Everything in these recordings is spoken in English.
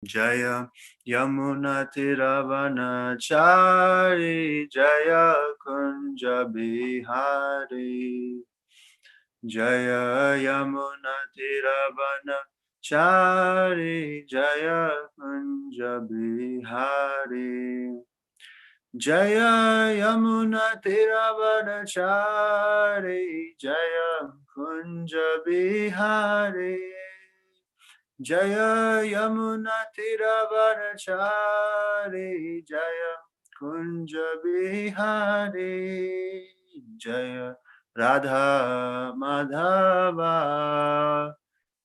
Jaya Yamuna Tiravanachari Jaya Kunja Bihari Jaya Yamuna Tiravanachari Jaya Kunja Bihari Jaya Yamuna Tiravanachari Jaya Kunja Bihari Jaya Yamuna Tiravanachari Jaya Kunja Bihari Jaya Radha Madhava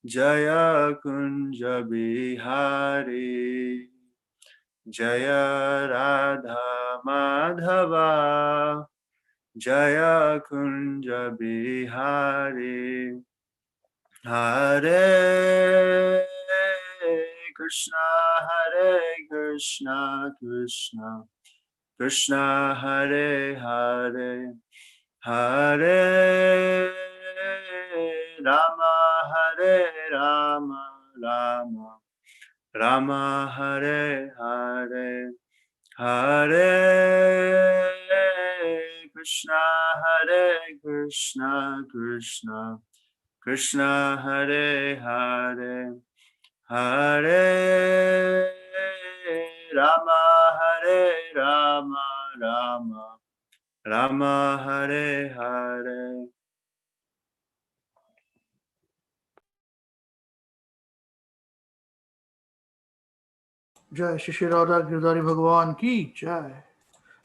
Jaya Kunja Bihari Jaya Radha Madhava Jaya Kunja Bihari Hare Krishna Hare Krishna Krishna Krishna Hare Hare Hare Rama Hare Rama Rama Rama Hare Hare Hare Krishna Hare Krishna Krishna Krishna Hare Hare Hare Rama Hare Rama Rama Rama Hare Hare. Jai Shri Radha Girdhari Bhagavan ki Jai.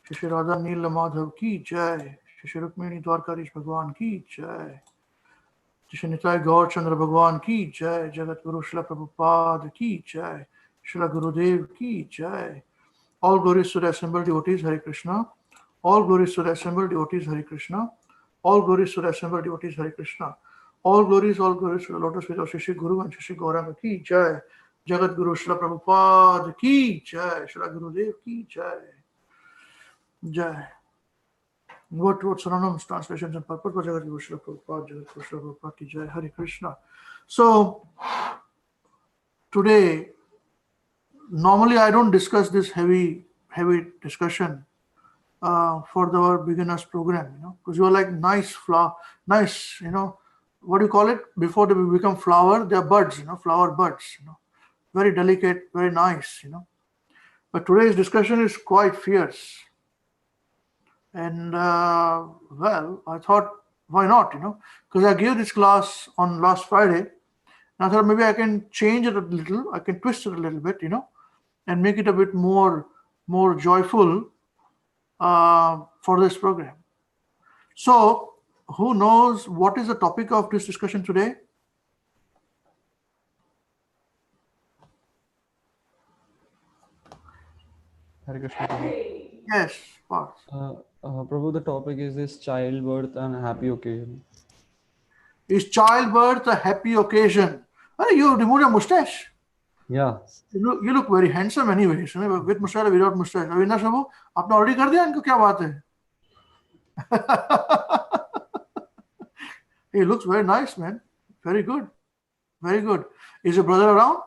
Shri Radha Neela Madhav ki Jai. Shri Rukmini Dwarkarish Bhagavan ki Jai. Shri Nitai Gaur Chandra Bhagavan ki Jai. Jagat Guru Shila Prabhupada ki Jai. Shila Gurudev ki Jai. All glories to the assembled devotees, Hare Krishna. All glories to the assembled devotees, Hare Krishna. All glories to the assembled devotees, Hare Krishna. All glories to the lotus feet of Shri Guru and Shri Gauranga ki Jai. Jagat Guru Shila Prabhupada ki Jai. Shila Gurudev ki Jai. Jai. What synonyms, translations, and purport for Jagat Guru Shila Prabhupada, Jagat Guru Shila Prabhupada ki Jai. Hare Krishna. So, today, normally I don't discuss this heavy discussion for our beginners program, because you're like nice, what do you call it? Before they become flower, they're buds, flower buds, very delicate, very nice, But today's discussion is quite fierce. And well, I thought, why not, because I gave this class on last Friday. And I thought maybe I can change it a little, I can twist it a little bit, and make it a bit more joyful for this program. So, who knows what is the topic of this discussion today? Hare Krishna, Prabhu. Yes, Parth. Prabhu, the topic is this childbirth and happy occasion. Is childbirth a happy occasion? Oh, you removed your mustache. Yeah. You look very handsome anyways, with mustache or without mustache. Avinash Babu, आपने already कर दिया इनको क्या बात है? He looks very nice, man. Very good. Very good. Is your brother around?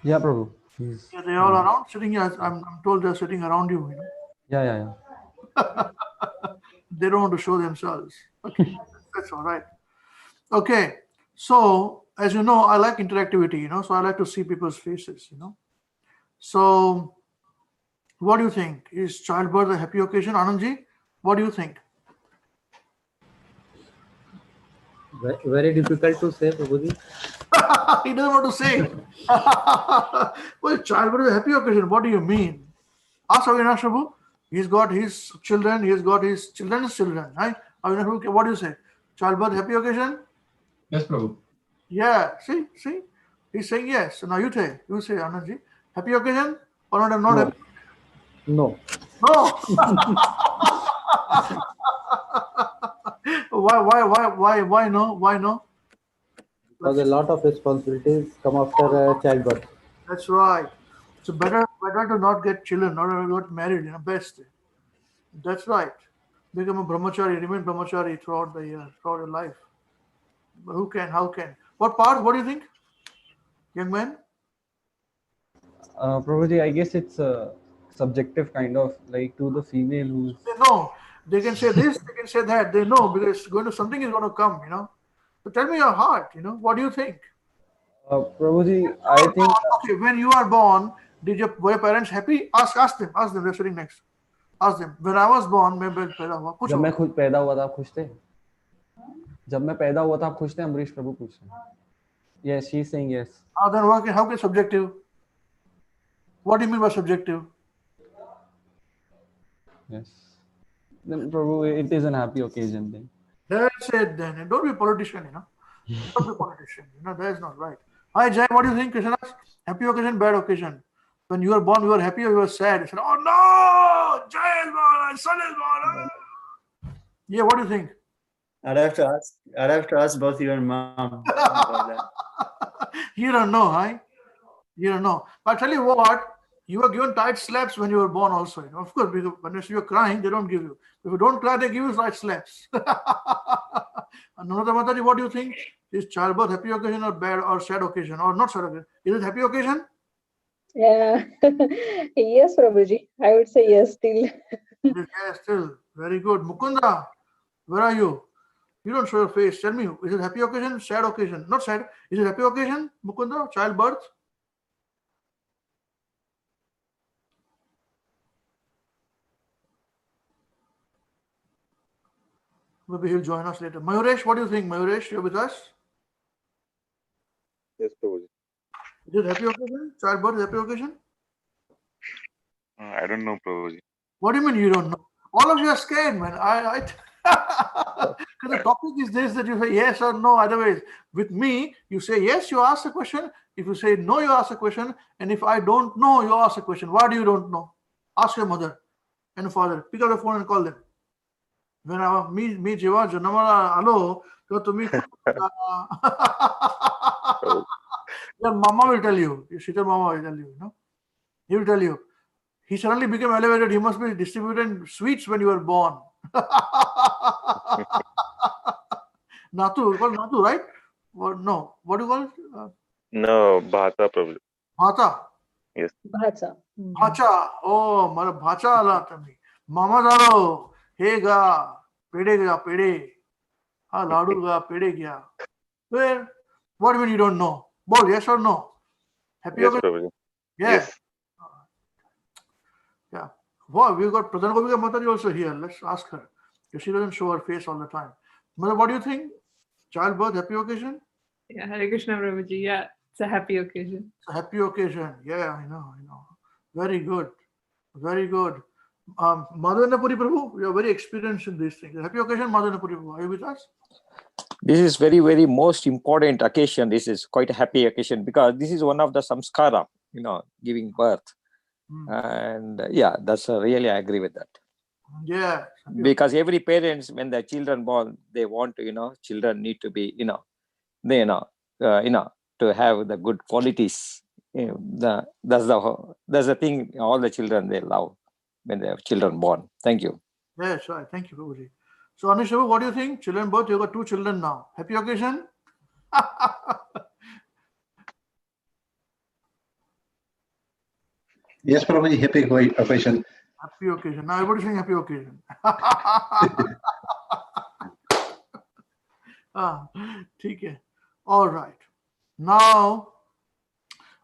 Yeah, Prabhu. Yeah, they all around sitting here. I'm told they're sitting around you. Yeah. They don't want to show themselves. Okay, that's all right. Okay, so as you know, I like interactivity, so I like to see people's faces, So, what do you think? Is childbirth a happy occasion? Anandji, what do you think? Very difficult to say, Prabhuji. He doesn't want to say. Well, childbirth is a happy occasion. What do you mean? Ask Avinash Prabhu. He's got his children. He's got his children's children. Right? Avinash Prabhu, what do you say? Childbirth happy occasion? Yes, Prabhu. Yeah. See. He's saying yes. So now you say, Anandji, happy occasion or not? No. Happy? No. Why no? Why no? Because a lot of responsibilities come after childbirth. That's right. So better to not get children, not to get married, best. That's right. Become a brahmachari, remain brahmachari throughout the year, throughout your life. But who can? How can? What part? What do you think, young man? Prabhuji, I guess it's a subjective kind of, like to the female who's. They know. They can say this, they can say that. They know because something is going to come, So tell me your heart, what do you think? Prabhuji, I think. Okay, when you are born, were your parents happy? Ask them. They're sitting next. Ask them. When I was born, मैं पैदा हुआ. जब मैं खुद पैदा हुआ था आप खुश थे? जब मैं पैदा हुआ था आप खुश थे? अमरीश प्रभु पूछ रहे हैं. Yes, she's saying yes. Then how can subjective? What do you mean by subjective? Yes. Then Prabhu, it is an happy occasion then. That's it then. And don't be a politician, Don't be a politician. That is not right. Hi Jay, what do you think, Krishna? Happy occasion, bad occasion. When you were born, you were happy or you were sad? You said, oh no, Jay is born, my son is born. Yeah, what do you think? I'd have to ask both you and mom about that. You don't know, huh? You don't know. But I'll tell you what, you were given tight slaps when you were born also. Of course, because when you're crying, they don't give you. If you don't cry, they give you tight slaps. Another Mataji, what do you think? Is childbirth happy occasion or bad or sad occasion or not sad occasion? Is it happy occasion? Yeah. Yes, Prabhuji. I would say yes still. Yes, still. Very good. Mukunda, where are you? You don't show your face. Tell me, is it happy occasion, sad occasion? Not sad. Is it happy occasion, Mukunda? Childbirth? Maybe he'll join us later. Mayuresh, what do you think? Mayuresh, you're with us? Yes, Prabhuji. Is it happy occasion? Childbirth is happy occasion? I don't know, Prabhuji. What do you mean you don't know? All of you are scared, man. Because the topic is this, that you say yes or no. Otherwise, with me, you say yes, you ask a question. If you say no, you ask a question. And if I don't know, you ask a question. Why do you don't know? Ask your mother and father. Pick up the phone and call them. When me जेव्हा जन्माला आलो तेव्हा तुम्ही your mama will tell you, your Shita mama will tell you, he will tell you, he suddenly became elevated, he must be distributing sweets when you were born. Natu, called Natu, right? Or no, what do you call it? No, Bhata, Prabhuji. Bhata. Yes. Bhacha. Bhacha. Oh, mara bhacha ala tami. Mama daro. Hey ga. Pede ga, pede. Ha, ladu ga, pede gya. Well, what do you mean you don't know? Bol, yes or no? Happy Yes, occasion? Prabhuji. Yes. Yeah. Wow, we've got Pradhan Gopika Mataji also here. Let's ask her. Because she doesn't show her face all the time. Mother, what do you think? Childbirth, happy occasion? Yeah, Hare Krishna Prabhuji. Yeah, it's a happy occasion. It's a happy occasion. Yeah, I know. Very good. Very good. Madhavendra Prabhu, you are very experienced in these things. Happy occasion, Madhavendra Prabhu. Are you with us? This is very, very most important occasion. This is quite a happy occasion because this is one of the samskara, giving birth. And yeah, that's really, I agree with that. Yeah. Because every parents, when their children born, they want to, children need to be, to have the good qualities. That's the thing. All the children they love when they have children born. Thank you. Yes, right. Thank you, Prabhuji. So, Anish, what do you think? Children birth, you got 2 children now. Happy occasion? Yes, Prabhuji, happy occasion. Happy occasion. Now everybody's saying happy occasion. Okay. All right. Now,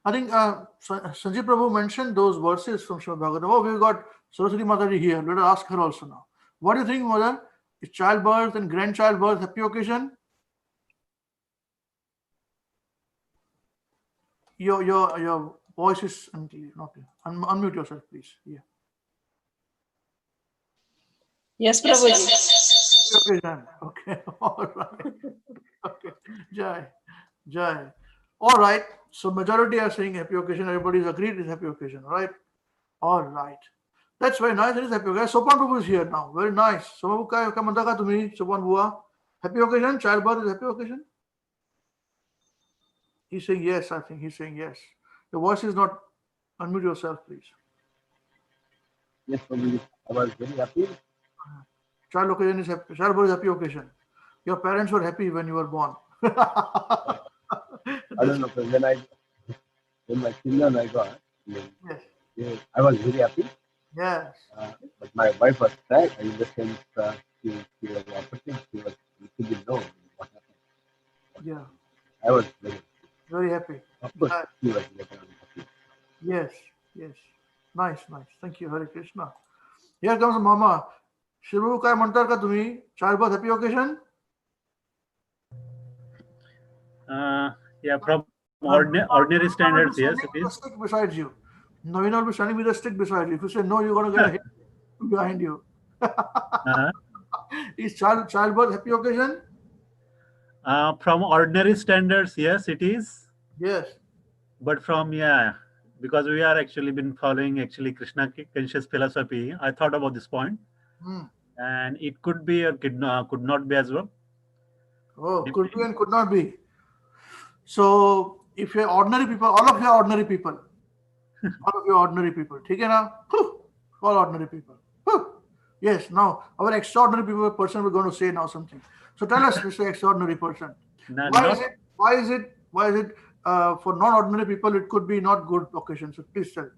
I think Sanjay Prabhu mentioned those verses from Srimad Bhāgavatam. Oh, we've got Saraswati Mataji here. Let us ask her also now. What do you think, Mother? Is childbirth and grandchildbirth happy occasion? Your voice is unclear. Not clear. Unmute yourself, please. Yeah. Yes, Prabhuji. Occasion. Okay. All right. Okay. Jai. All right. So majority are saying happy occasion. Everybody is agreed it's happy occasion, right? All right. That's very nice. It is happy occasion. Sopan Prabhu is here now. Very nice. Sopan Prabhu, क्या म्हणता का तुम्ही? Sopan Bua. Happy occasion. Childbirth is happy occasion. He's saying yes. I think he's saying yes. Your voice is not. Unmute yourself, please. Yes, Prabhuji. I was very happy. Child occasion is happy. Childbirth is happy occasion. Your parents were happy when you were born. I don't know, when my children I got, Yes. Yeah, I was very happy. Yes. But my wife was sad in the sense she was operating. She didn't know what happened. Yeah. I was Very happy. of course, Yeah. she was later on happy. Yes. Yes. Nice. Nice. Thank you. Hare Krishna. Here comes Mama. Shirou काय म्हणतात का तुम्ही? Childbirth happy occasion? Yeah, from ordinary standards, yes, it With a is. stick beside you. Naveen will be standing with a stick beside you. If you say no, you're going to get a hit behind you. Is childbirth happy occasion? From ordinary standards, yes, it is. Yes. But from, yeah, because we are actually been following actually Krishna conscious philosophy, I thought about this point. And it could be or could not be as well. Oh, could be and could not be. So if you're ordinary people, all of you are ordinary people. All of you are ordinary people. Okay now? All ordinary people. Yes, now our extraordinary people person we're going to say now something. So tell us, Mr. Extraordinary person. Why is it for non-ordinary people it could be not good occasion? So please tell.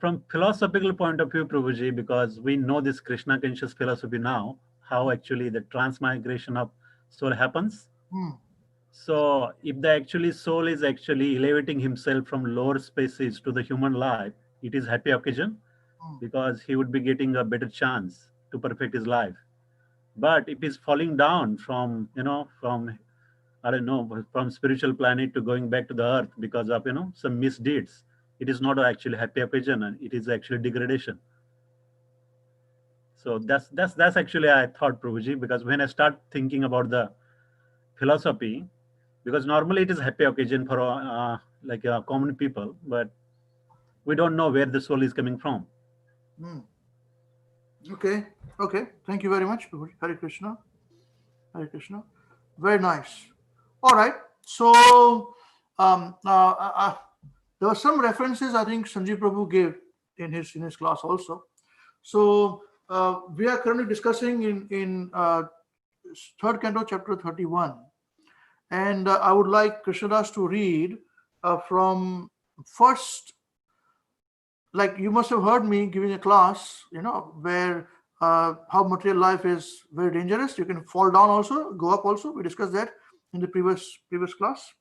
From philosophical point of view, Prabhuji, because we know this Krishna conscious philosophy now, how actually the transmigration of soul happens. So if the actually soul is actually elevating himself from lower species to the human life, it is happy occasion because he would be getting a better chance to perfect his life. But if he's falling down from, I don't know, from spiritual planet to going back to the earth because of, some misdeeds, it is not actually happy occasion, and it is actually degradation. So that's actually I thought, Prabhuji, because when I start thinking about the philosophy, because normally it is happy occasion for common people, but we don't know where the soul is coming from. Okay. Thank you very much, Prabhuji. Hare Krishna. Hare Krishna. Very nice. All right. So there were some references I think Sanjeev Prabhu gave in his class also. So we are currently discussing in third canto, chapter 31, and I would like Krishnadas to read from first. Like you must have heard me giving a class, where how material life is very dangerous. You can fall down also, go up also. We discussed that in the previous class.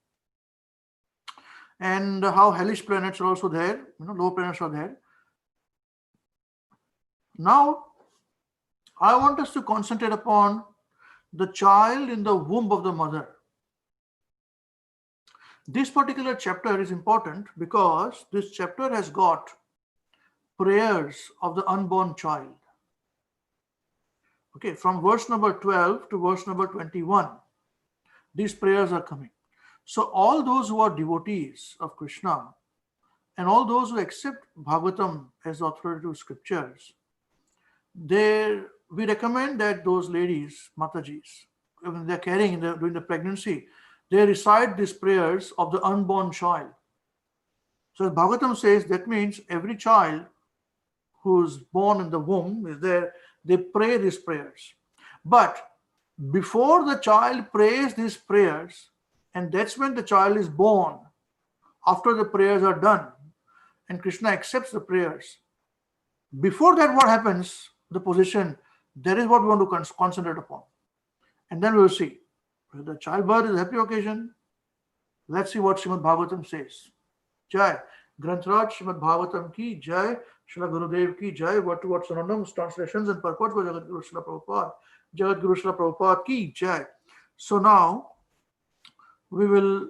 And how hellish planets are also there, low planets are there. Now, I want us to concentrate upon the child in the womb of the mother. This particular chapter is important because this chapter has got prayers of the unborn child. Okay, from verse number 12 to verse number 21, these prayers are coming. So all those who are devotees of Krishna and all those who accept Bhagavatam as authoritative scriptures, we recommend that those ladies, Matajis, when they're carrying during the pregnancy, they recite these prayers of the unborn child. So as Bhagavatam says, that means every child who's born in the womb is there, they pray these prayers. But before the child prays these prayers, and that's when the child is born, after the prayers are done, and Krishna accepts the prayers. Before that, what happens, the position, that is what we want to concentrate upon. And then we will see. The childbirth is a happy occasion. Let's see what Srimad Bhāgavatam says. Jai. Granthraj Srimad Bhāgavatam ki Jai. Srila Gurudev ki Jai. Word to word synonyms, translations and purport by Jagat Guru Srila Prabhupada. Jagat Guru Srila Prabhupada ki Jai. So now we will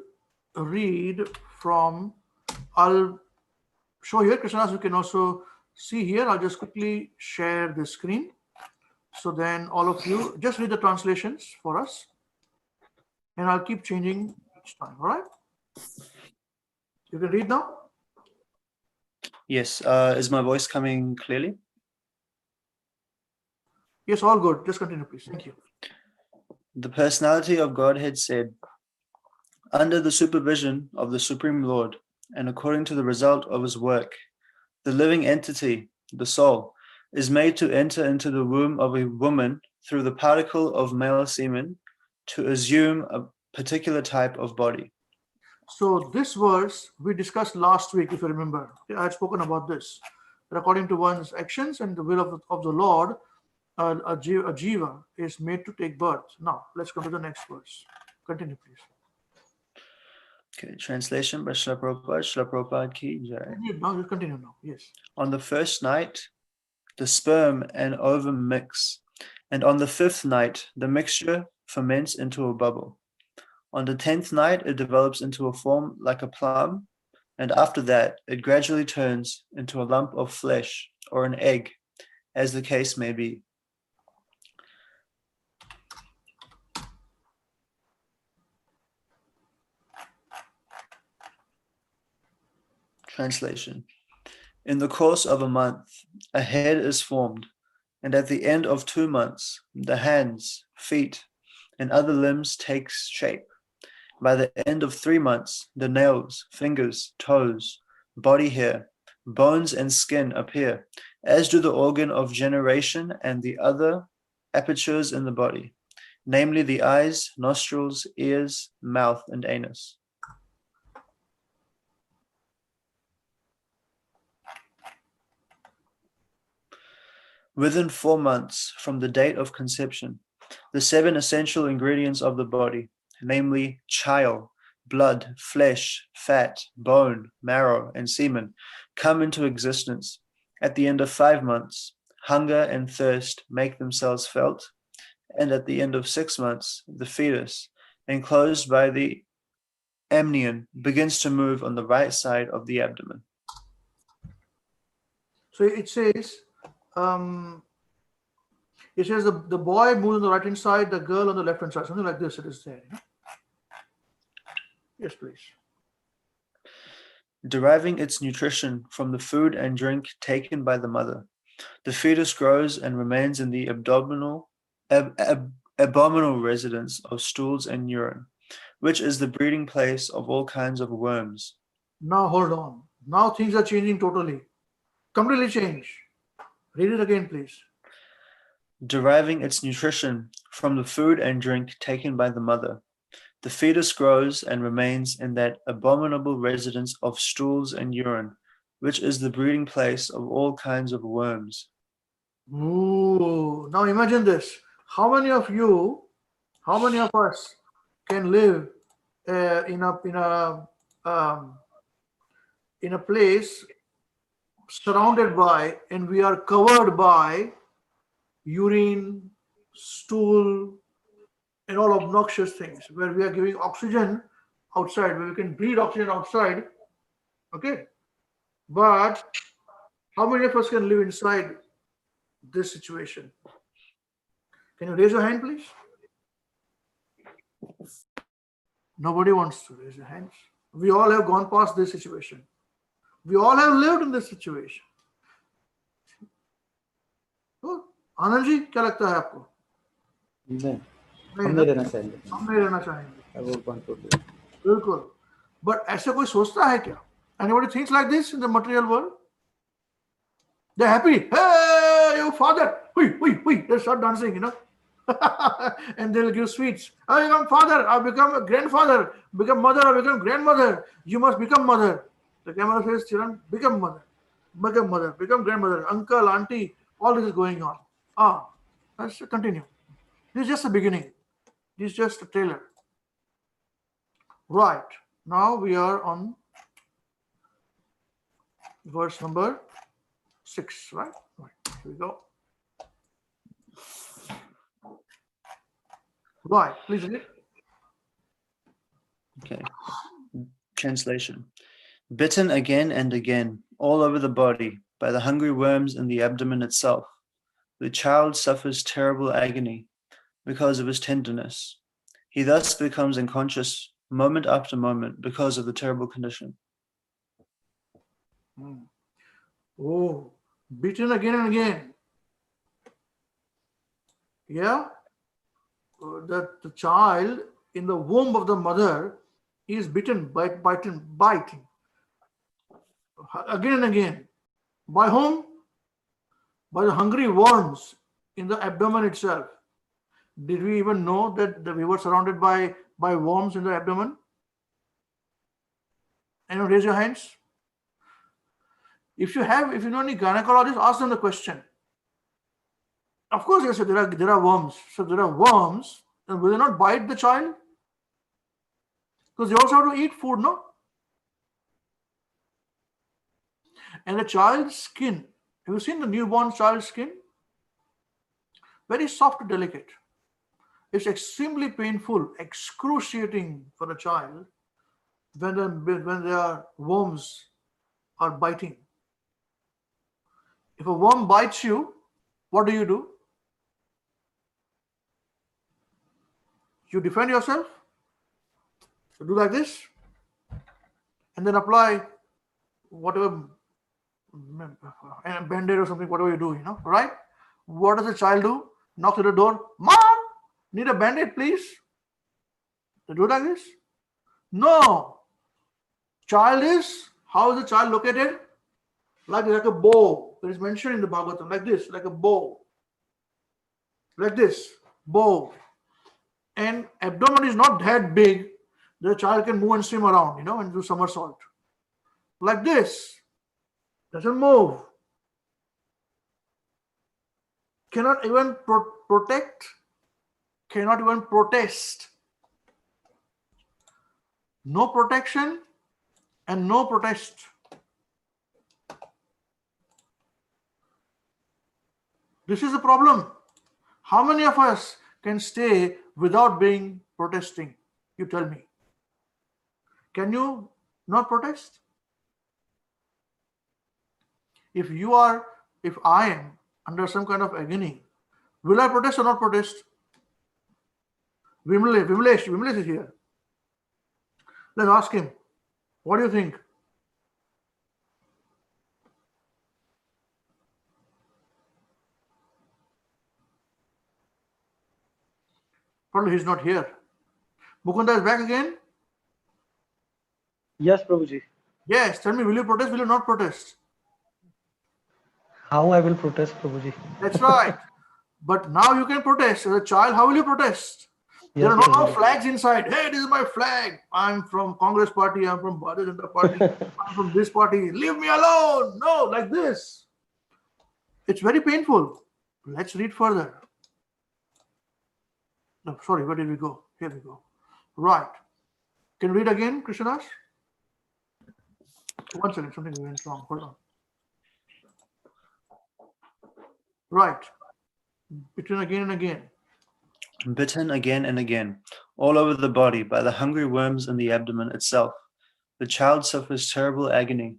read from, I'll show here, Krishnadas, you can also see here. I'll just quickly share the screen. So then all of you just read the translations for us. And I'll keep changing each time. All right? You can read now? Yes. Is my voice coming clearly? Yes, all good. Just continue, please. Thank you. The personality of Godhead said, under the supervision of the Supreme Lord, and according to the result of his work, the living entity, the soul, is made to enter into the womb of a woman through the particle of male semen to assume a particular type of body. So this verse we discussed last week, if you remember. I had spoken about this. That according to one's actions and the will of the Lord, a jiva is made to take birth. Now let's come to the next verse. Continue, please. Okay, translation by Srila Prabhupada. Srila Prabhupada ki jai. Now you continue now. Yes. On the first night, the sperm and ovum mix, and on the 5th night, the mixture ferments into a bubble. On the 10th night, it develops into a form like a plum, and after that, it gradually turns into a lump of flesh or an egg, as the case may be. Translation. In the course of a month, a head is formed, and at the end of 2 months, the hands, feet, and other limbs takes shape. By the end of 3 months, the nails, fingers, toes, body hair, bones, and skin appear, as do the organ of generation and the other apertures in the body, namely the eyes, nostrils, ears, mouth, and anus. Within 4 months from the date of conception, the 7 essential ingredients of the body, namely chyle, blood, flesh, fat, bone, marrow, and semen, come into existence. At the end of 5 months, hunger and thirst make themselves felt, and at the end of 6 months, the fetus, enclosed by the amnion, begins to move on the right side of the abdomen. So it says the boy moves on the right hand side, the girl on the left hand side, something like this. It is there. Yes, please. Deriving its nutrition from the food and drink taken by the mother, the fetus grows and remains in the abominable residence of stools and urine, which is the breeding place of all kinds of worms. Now hold on. Now things are changing totally. Completely changed. Read it again, please. Deriving its nutrition from the food and drink taken by the mother, the fetus grows and remains in that abominable residence of stools and urine, which is the breeding place of all kinds of worms. Ooh, now imagine this. How many of us can live in a place surrounded by, and we are covered by urine, stool, and all obnoxious things, where we are giving oxygen outside, where we can breathe oxygen outside. Okay, but how many of us can live inside this situation? Can you raise your hand, please? Nobody wants to raise their hands. We all have gone past this situation. We all have lived in this situation. तो आनंद जी क्या लगता है आपको? नहीं, हम नहीं रहना चाहेंगे. हम नहीं रहना चाहेंगे. I would want to live. बिल्कुल. But ऐसा कोई सोचता है क्या? Anybody thinks like this in the material world? They're happy. Hey, your father. Hui, hui, hui. They start dancing, and they'll give sweets. I become father. I become a grandfather. Become mother. I become grandmother. You must become mother. The camera says, children, become mother. Become mother. Become grandmother. Uncle, auntie. All this is going on. Let's continue. This is just the beginning. This is just a trailer. Right. Now we are on verse number 6, right? Here we go. Right, please read. Okay. Translation. Bitten again and again, all over the body, by the hungry worms in the abdomen itself, the child suffers terrible agony because of his tenderness. He thus becomes unconscious moment after moment because of the terrible condition. Oh, beaten again and again. Yeah? That the child in the womb of the mother is bitten, biting. Again and again. By whom? By the hungry worms in the abdomen itself. Did we even know that we were surrounded by worms in the abdomen? Anyone raise your hands? If you know any gynecologists, ask them the question. Of course, they say there are worms. So there are worms, and will they not bite the child? Because they also have to eat food, no? And the child's skin. Have you seen the newborn child's skin? Very soft and delicate. It's extremely painful, excruciating for the child when their worms are biting. If a worm bites you, what do? You defend yourself. You do like this, and then apply whatever, a band-aid or something, whatever you do, right? What does the child do? Knocks at the door. Mom, need a band-aid, please. They do like this? No. How is the child located? Like a bow. It is mentioned in the Bhagavatam, like this, like a bow. Like this, bow. And abdomen is not that big. The child can move and swim around, and do somersault. Like this. Doesn't move. Cannot even protect. Cannot even protest. No protection and no protest. This is the problem. How many of us can stay without being protesting? You tell me. Can you not protest? If I am under some kind of agony, will I protest or not protest? Vimlesh is here. Let's ask him. What do you think? Probably he's not here. Mukunda is back again? Yes, Prabhuji. Yes, tell me, will you protest, will you not protest? How I will protest, Prabhuji? That's right. But now you can protest. As a child, how will you protest? Yes, there are no Prabhuji. flags inside. Hey, this is my flag. I'm from Congress party. I'm from Bharatiya Janata party. I'm from this party. Leave me alone. No, like this. It's very painful. Let's read further. No, sorry, where did we go? Here we go. Right. Can you read again, Krishnadas? One second, something went wrong. Hold on. Right. Between again and again. Bitten again and again, all over the body by the hungry worms in the abdomen itself. The child suffers terrible agony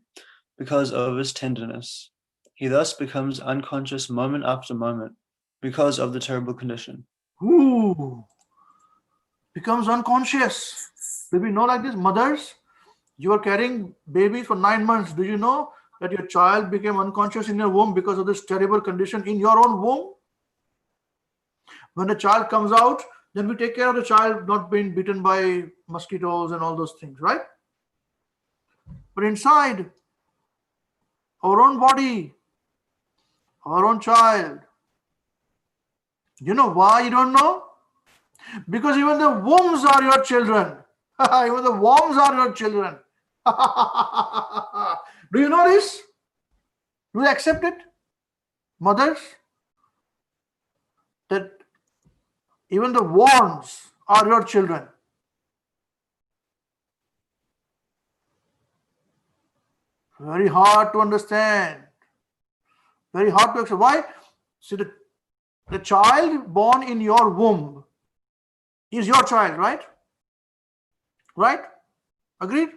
because of his tenderness. He thus becomes unconscious moment after moment because of the terrible condition. Ooh. Becomes unconscious. Do we know like this? Mothers, you are carrying babies for 9 months. Do you know that your child became unconscious in your womb because of this terrible condition in your own womb? When the child comes out, then we take care of the child not being bitten by mosquitoes and all those things, right? But inside our own body, our own child, you know why you don't know? Because even the wombs are your children. Even the worms are your children. Do you know this? Do you accept it? Mothers? That even the worms are your children. Very hard to understand. Very hard to accept. Why? See, the child born in your womb is your child, right? Right? Agreed?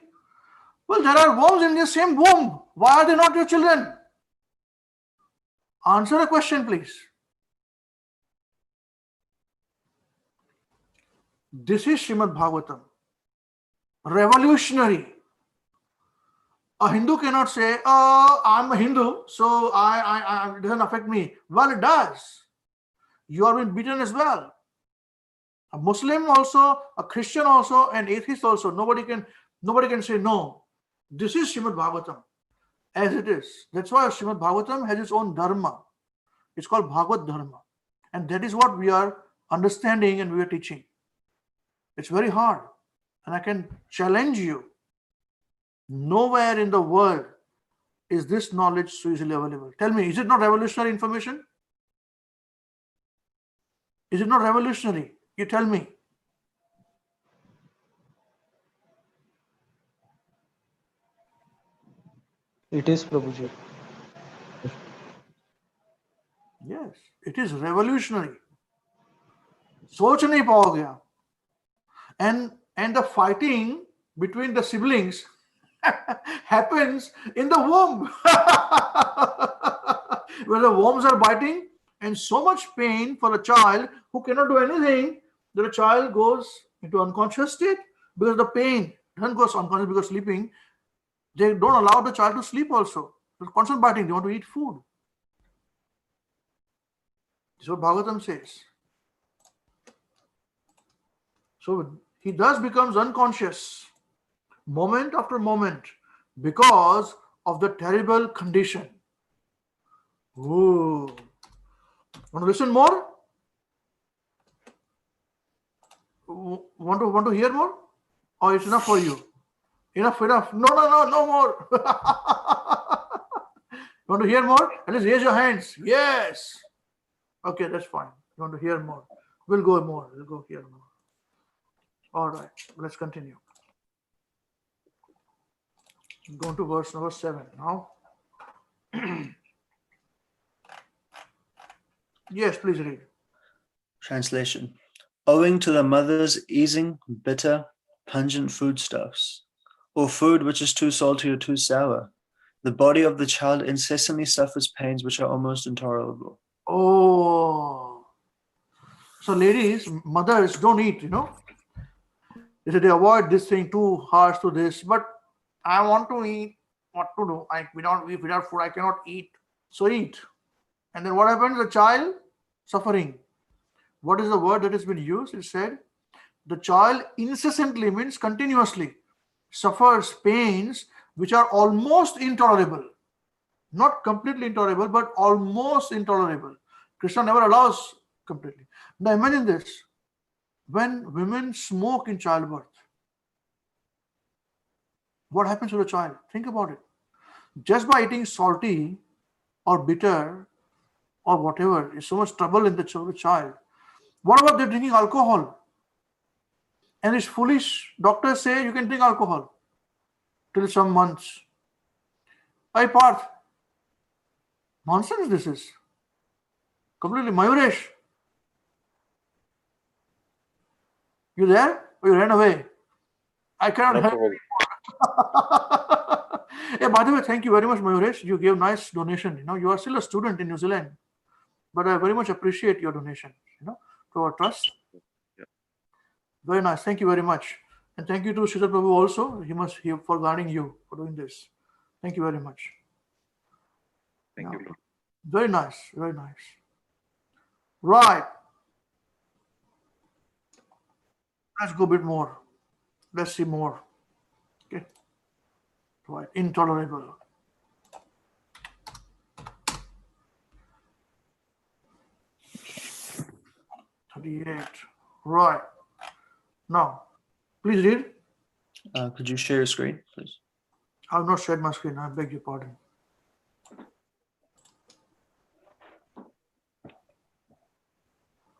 Well, there are worms in the same womb. Why are they not your children? Answer a question, please. This is Srimad Bhāgavatam. Revolutionary. A Hindu cannot say, "Oh, I'm a Hindu, so it doesn't affect me." Well, it does. You are being beaten as well. A Muslim also, a Christian also, an atheist also. Nobody can say no. This is Srimad Bhāgavatam as it is. That's why Srimad Bhāgavatam has its own dharma. It's called Bhagavad Dharma. And that is what we are understanding and we are teaching. It's very hard. And I can challenge you Nowhere in the world is this knowledge so easily available. Tell me, is it not revolutionary information? Is it not revolutionary? You tell me. It is, Prabhuji. Yes, it is revolutionary. सोच नहीं पाओगे आप. And the fighting between the siblings happens in the womb. Where the worms are biting and so much pain for a child who cannot do anything that the child goes into unconscious state because the pain doesn't go unconscious because sleeping. They don't allow the child to sleep also. There's constant biting. They want to eat food. This is what Bhagavatam says. So he thus becomes unconscious moment after moment because of the terrible condition. Ooh. Want to listen more? Want to hear more? Or it's enough for you? Enough. No more. Want to hear more? At least raise your hands. Yes. Okay, that's fine. You want to hear more? We'll go more. We'll go hear more. All right, let's continue. Go to verse number 7 now. Yes, please read. Translation. Owing to the mother's easing bitter, pungent foodstuffs, or food which is too salty or too sour, the body of the child incessantly suffers pains which are almost intolerable. Oh. So ladies, mothers don't eat, They say they avoid this thing, too harsh to this, but I want to eat. What to do? Without food, I cannot eat. So eat. And then what happens? The child suffering. What is the word that has been used? It said, the child incessantly means continuously suffers pains which are almost intolerable. Not completely intolerable, but almost intolerable. Krishna never allows completely. Now imagine this. When women smoke in childbirth, what happens to the child? Think about it. Just by eating salty or bitter or whatever is so much trouble in the child. What about they drinking alcohol? And these foolish doctors say you can drink alcohol till some months. Hey Parth, nonsense this is. Completely. Mayuresh, you there? Or you ran away? I cannot help you. Hey, by the way, thank you very much, Mayuresh. You gave nice donation. You are still a student in New Zealand, but I very much appreciate your donation, to our trust. Yeah. Very nice. Thank you very much. And thank you to Sridhar Prabhu also. He for guarding you for doing this. Thank you very much. Thank you. Very nice. Very nice. Right. Let's go a bit more. Let's see more. Okay. Right. Intolerable. Right. Now, please read. Could you share your screen, please? I have not shared my screen. I beg your pardon.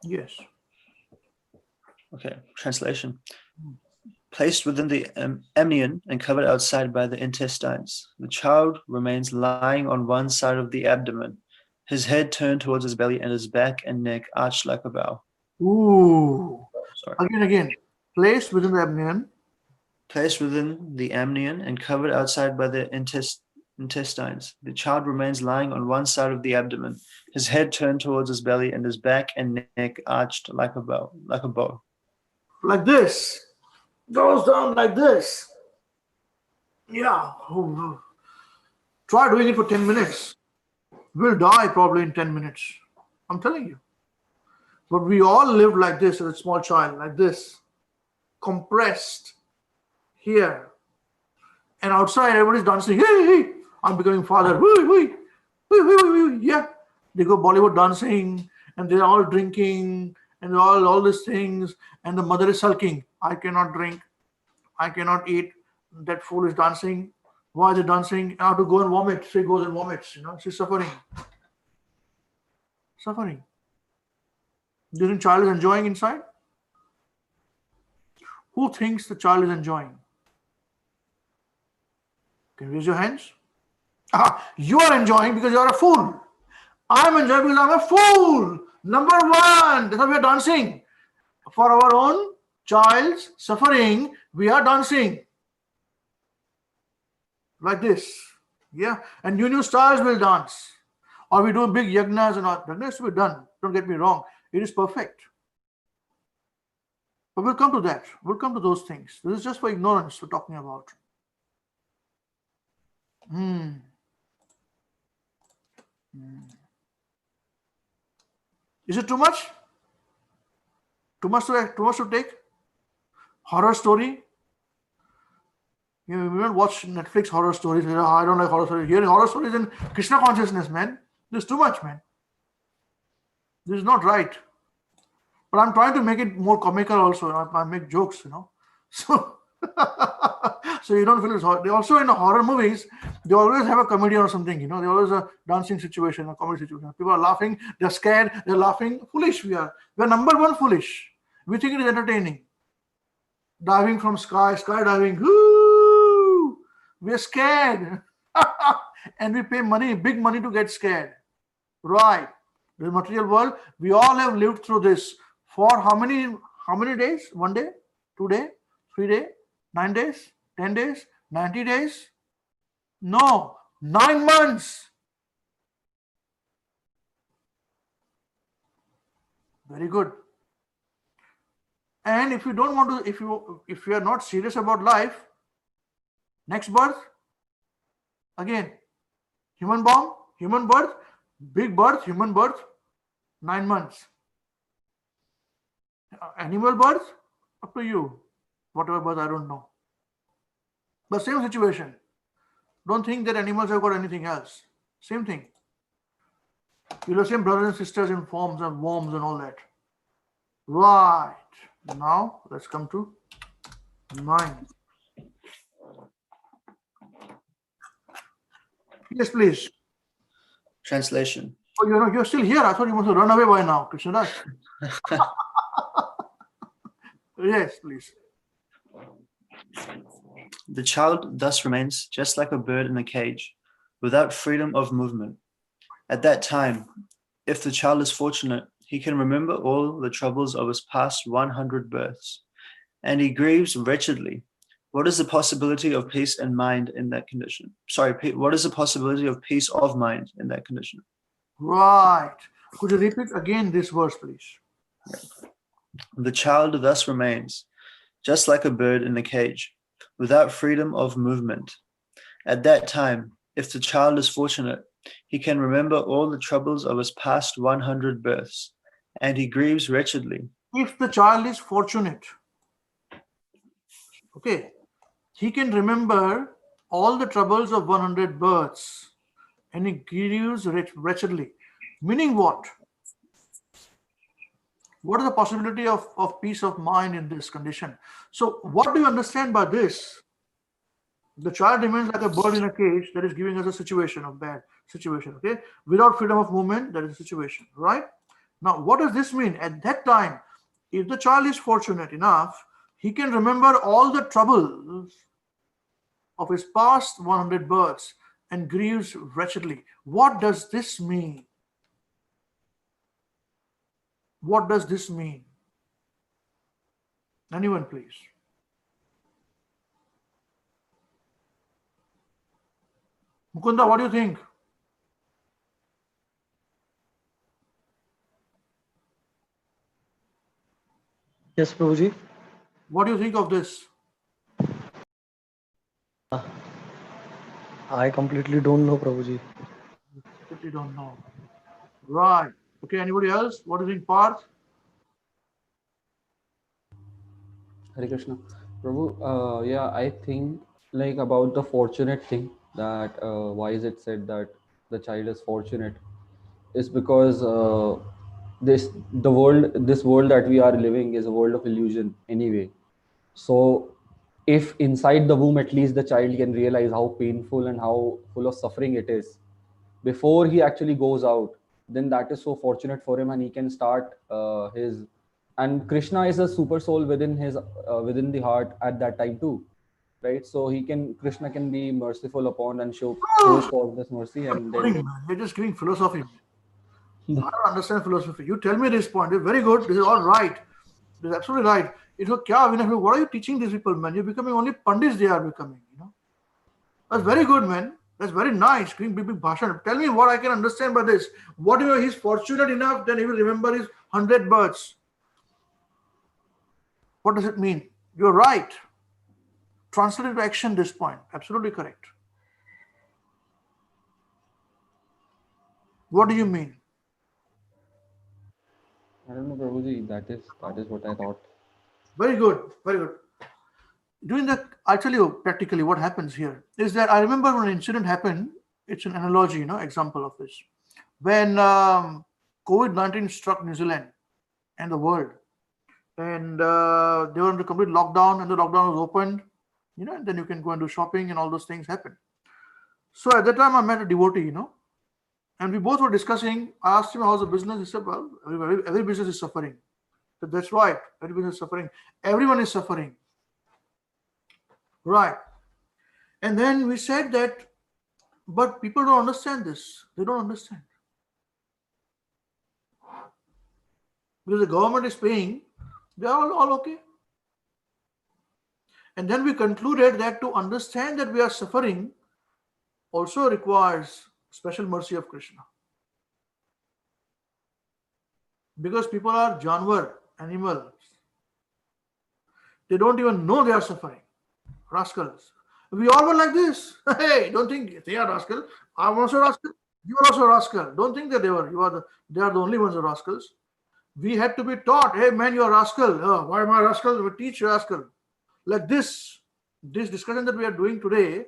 Yes. Okay. Translation. Placed within the amnion and covered outside by the intestines, the child remains lying on one side of the abdomen, his head turned towards his belly and his back and neck arched like a bow. Ooh. Sorry. Again. Placed within the amnion. Placed within the amnion and covered outside by the intestines, the child remains lying on one side of the abdomen, his head turned towards his belly and his back and neck arched like a bow. Like this. Goes down like this. Yeah. Try doing it for 10 minutes. We'll die probably in 10 minutes. I'm telling you. But we all lived like this as a small child, like this. Compressed here. And outside everybody's dancing. Hey, I'm becoming father. Yeah. They go Bollywood dancing and they're all drinking and all these things. And the mother is sulking. I cannot drink. I cannot eat. That fool is dancing. Why is it dancing? I have to go and vomit. She goes and vomits. She's suffering. Suffering. Do you think child is enjoying inside? Who thinks the child is enjoying? Can you raise your hands? You are enjoying because you are a fool. I'm enjoying because I'm a fool. Number one. That's why we are dancing. For our own child's suffering, we are dancing. Like this. Yeah. And new stars will dance. Or we do big yagnas and all. That needs to be done. Don't get me wrong. It is perfect. But we'll come to that. We'll come to those things. This is just for ignorance we're talking about. Is it too much? Too much to take? Horror story? We don't watch Netflix horror stories. I don't like horror stories. Here, horror stories in Krishna consciousness, man. This is too much, man. This is not right. But I'm trying to make it more comical also. I make jokes, So, so you don't feel it's horror. They also in the horror movies, they always have a comedian or something, They always a dancing situation, a comedy situation. People are laughing, they're scared, they're laughing. Foolish we are. We're number one foolish. We think it is entertaining. Diving from skydiving. Woo! We're scared. And we pay big money to get scared. Right. The material world, we all have lived through this. For how many days? 1 day? 2 days? 3 days? 9 days? 10 days? 90 days? No. 9 months. Very good. And if you don't want to, if you are not serious about life, next birth, again, human birth, big birth, human birth, 9 months. Animal birth, up to you. Whatever birth, I don't know. But same situation. Don't think that animals have got anything else. Same thing. You'll have same brothers and sisters in forms and worms and all that. Right. Now, let's come to 9. Yes, please. Translation. Oh, you're still here. I thought you must have run away by now, Krishna Das. Yes, please. The child thus remains just like a bird in a cage, without freedom of movement. At that time, if the child is fortunate, he can remember all the troubles of his past 100 births, and he grieves wretchedly. What is the possibility of peace and mind in that condition? What is the possibility of peace of mind in that condition? Right. Could you repeat again this verse, please? The child thus remains, just like a bird in a cage, without freedom of movement. At that time, if the child is fortunate, he can remember all the troubles of his past 100 births, and he grieves wretchedly. If the child is fortunate, okay, he can remember all the troubles of 100 births, and he grieves wretchedly. Meaning what? What is the possibility of peace of mind in this condition? So what do you understand by this? The child remains like a bird in a cage. That is giving us a situation of bad situation, okay? Without freedom of movement, that is a situation, right? Now, what does this mean? At that time, if the child is fortunate enough, he can remember all the troubles of his past 100 births and grieves wretchedly. What does this mean? What does this mean? Anyone, please. Mukunda, what do you think? Yes, Prabhuji. What do you think of this? I completely don't know, Prabhuji. Completely don't know. Right. Okay, anybody else? What do you think, Parth? Hare Krishna. Prabhu, yeah, I think like about the fortunate thing that why is it said that the child is fortunate is because this world that we are living is a world of illusion anyway. So if inside the womb at least the child can realize how painful and how full of suffering it is before he actually goes out, then that is so fortunate for him, and he can start his. And Krishna is a super soul within his within the heart at that time too, right? So Krishna can be merciful upon and shows forth mercy, and Boring, then man. You're just giving philosophy. I don't understand philosophy. You tell me this point. It's very good. This is all right. This is absolutely right. It's okay. What are you teaching these people, man? You're becoming only pandits. They are becoming. That's very good, man. That's very nice. Giving big bhashan. Tell me what I can understand by this. What if he's fortunate enough, then he will remember his 100 births. What does it mean? You're right. Translate into action this point. Absolutely correct. What do you mean? I don't know, Prabhuji. That is what I thought. Very good. Very good. Doing that, I'll tell you practically what happens here is that I remember when an incident happened. It's an analogy, example of this. When COVID-19 struck New Zealand and the world, and they were under complete lockdown, and the lockdown was opened, and then you can go and do shopping and all those things happen. So at that time, I met a devotee, and we both were discussing. I asked him, how's the business? He said, well, every business is suffering. So that's right. Every business is suffering. Everyone is suffering. Right. And then we said that, but people don't understand this. They don't understand. Because the government is paying, they are all okay. And then we concluded that to understand that we are suffering also requires special mercy of Krishna. Because people are janwar, animals. They don't even know they are suffering. Rascals. We all were like this. Hey, don't think they are rascal. I'm also rascal. You are also rascal. Don't think that they are the only ones who are rascals. We had to be taught, hey man, you are rascal. Oh, why am I rascal? We teach rascal. Like this discussion that we are doing today,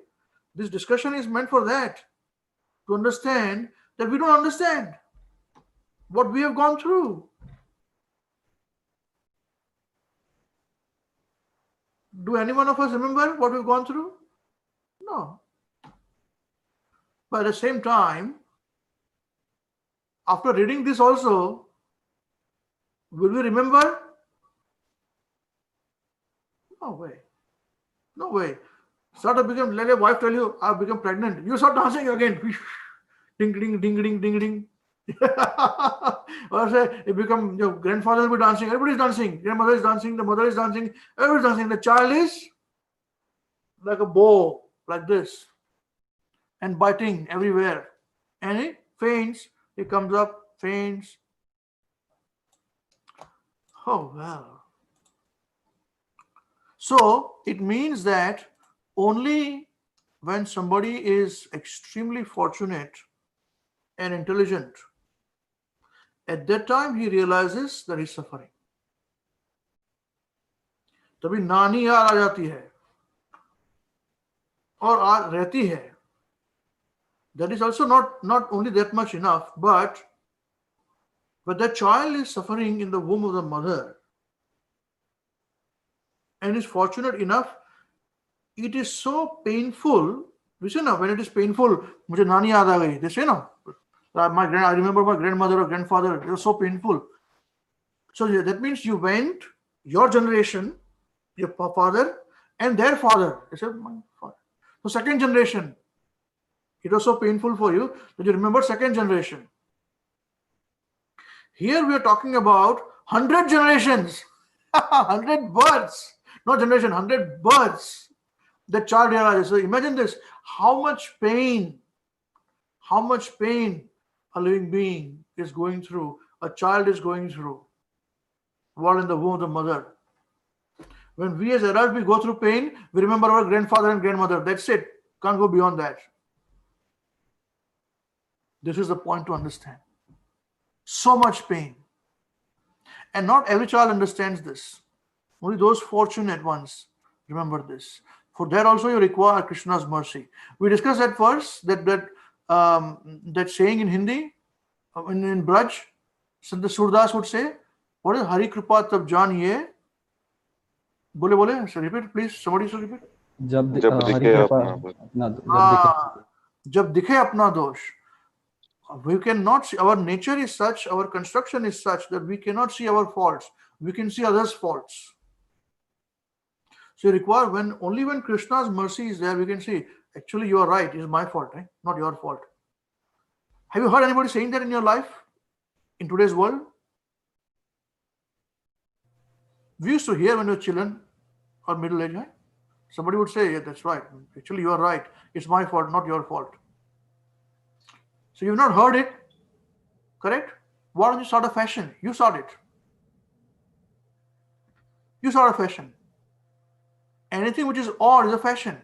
this discussion is meant for that. To understand that we don't understand what we have gone through. Do any one of us remember what we've gone through? No. But at the same time, after reading this also, will we remember? No way. No way. Let your wife tell you, I've become pregnant. You start dancing again. Ding, ding, ding, ding, ding, ding. Or say, your grandfather will be dancing. Everybody's dancing. Grandmother is dancing. The mother is dancing. Everybody's dancing. The child is like a bow, like this, and biting everywhere. And he faints. He comes up, faints. Oh, well. So it means that only when somebody is extremely fortunate and intelligent, at that time he realizes that he's suffering. तभी नानी यार आ जाती है और रहती है. That is also not only that much enough, but the child is suffering in the womb of the mother and is fortunate enough, it is so painful. We say now, when it is painful, मुझे नानी याद आ गई. They say no. I remember my grandmother or grandfather. It was so painful. So that means you went, your generation, your father and their father. They said, my father. So second generation, it was so painful for you that you remember second generation. Here we are talking about 100 generations, 100 births, not generation, 100 births. The child realizes. So imagine this, how much pain a living being is going through, a child is going through while in the womb of the mother. When we as adults, we go through pain, we remember our grandfather and grandmother. That's it. Can't go beyond that. This is the point to understand. So much pain. And not every child understands this. Only those fortunate ones remember this. For that also you require Krishna's mercy. We discussed that first, that saying in Hindi, in Braj, Sant Surdas would say, what is Hari Kripa Tab Janiye? बोले so repeat please, somebody should repeat. जब जब हरि दिखे कृपा अपना जब दिखे अपना दोष. We cannot see, our nature is such, our construction is such that we cannot see our faults. We can see others' faults. So you require only when Krishna's mercy is there, we can see, actually you are right, it's my fault, right? Not your fault. Have you heard anybody saying that in your life? In today's world? We used to hear when we were children or middle-aged, right? Somebody would say, yeah, that's right. Actually, you are right. It's my fault, not your fault. So you've not heard it, correct? Why don't you start a fashion? You start it. You start a fashion. Anything which is odd is a fashion.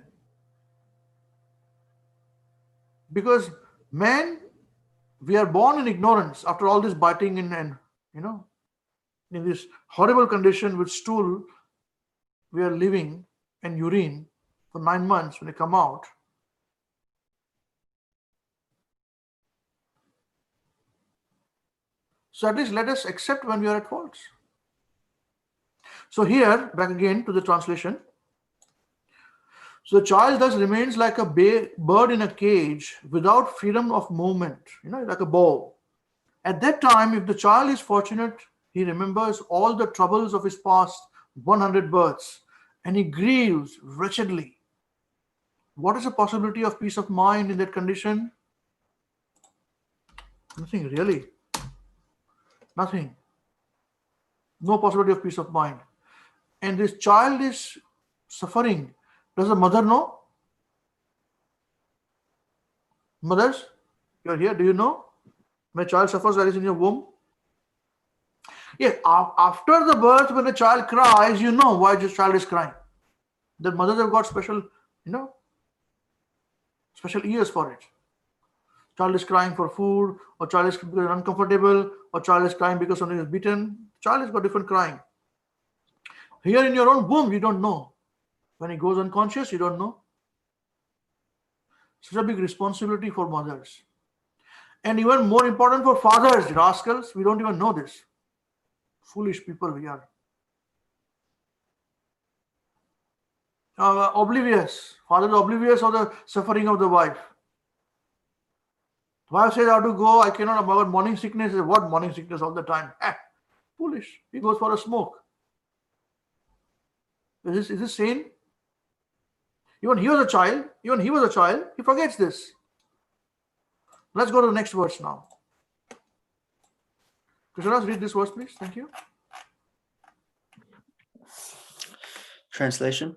Because man, we are born in ignorance after all this biting and in this horrible condition with stool we are living and urine for 9 months. When they come out, so at least let us accept when we are at faults. So here, back again to the translation. So the child thus remains like a bird in a cage without freedom of movement, like a bow. At that time, if the child is fortunate, he remembers all the troubles of his past 100 births and he grieves wretchedly. What is the possibility of peace of mind in that condition? Nothing really. Nothing. No possibility of peace of mind. And this child is suffering. Does the mother know? Mothers, you are here. Do you know? My child suffers while it's in your womb. Yes, after the birth, when the child cries, you know why this child is crying. The mothers have got special, special ears for it. Child is crying for food, or child is uncomfortable, or child is crying because something is beaten. Child has got different crying. Here in your own womb, you don't know. When he goes unconscious, you don't know. Such a big responsibility for mothers. And even more important for fathers, rascals, we don't even know this. Foolish people we are. Oblivious. Father is oblivious of the suffering of the wife. Wife says, I have to go, I cannot, about morning sickness. What morning sickness all the time? Foolish. He goes for a smoke. Is this sane? Even he was a child, he forgets this. Let's go to the next verse now. Krishna, read this verse, please. Thank you. Translation.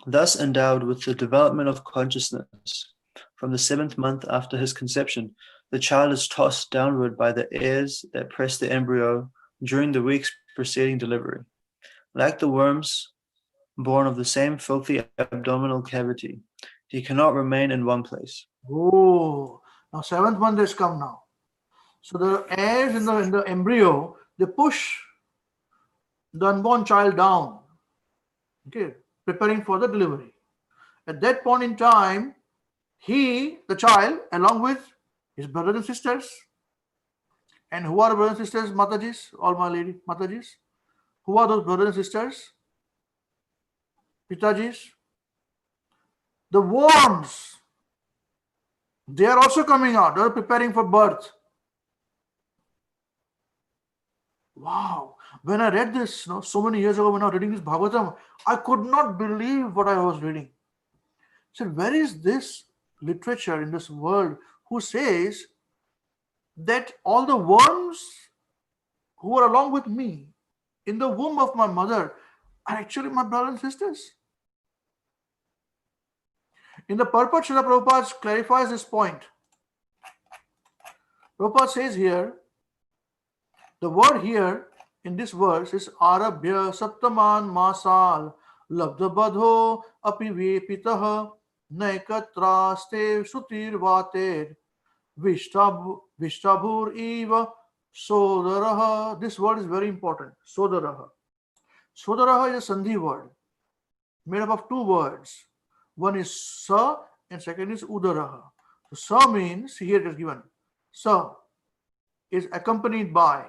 Thus endowed with the development of consciousness, from the 7th month after his conception, the child is tossed downward by the airs that press the embryo during the weeks preceding delivery. Like the worms born of the same filthy abdominal cavity, he cannot remain in one place. Oh, now 7th month has come now. So the airs in the embryo, they push the unborn child down, okay, preparing for the delivery. At that point in time, the child, along with his brothers and sisters, and who are brothers and sisters, Matajis, all my lady Matajis? Who are those brothers and sisters? Pitajis? The worms, they are also coming out. They are preparing for birth. Wow. When I read this so many years ago, when I was reading this Bhagavatam, I could not believe what I was reading. I said, where is this literature in this world who says that all the worms who are along with me in the womb of my mother are actually my brothers and sisters? In the purport, Srila Prabhupada clarifies this point. Prabhupada says here, the word here in this verse is Arabhya Saptaman Masal Labdha Badho Api Vepitah Naikatraste Sutir Vater Vishtabhur Eva Sodaraha. This word is very important. Sodaraha. Sodaraha is a Sandhi word made up of two words. One is Sa and second is Udaraha. So Sa means, here it is given, Sa is accompanied by,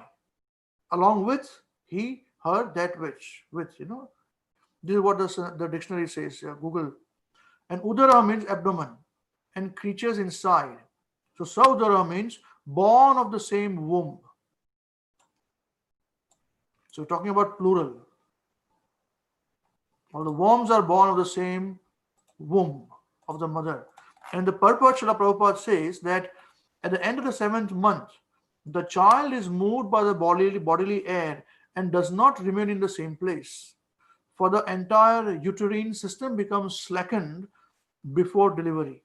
along with, he, her, that which, with, This is what the dictionary says. Google. And udara means abdomen and creatures inside. So saudara means born of the same womb. So talking about plural. All the worms are born of the same womb of the mother. And the purport Srila Prabhupada says that at the end of the 7th month, the child is moved by the bodily air and does not remain in the same place. For the entire uterine system becomes slackened before delivery.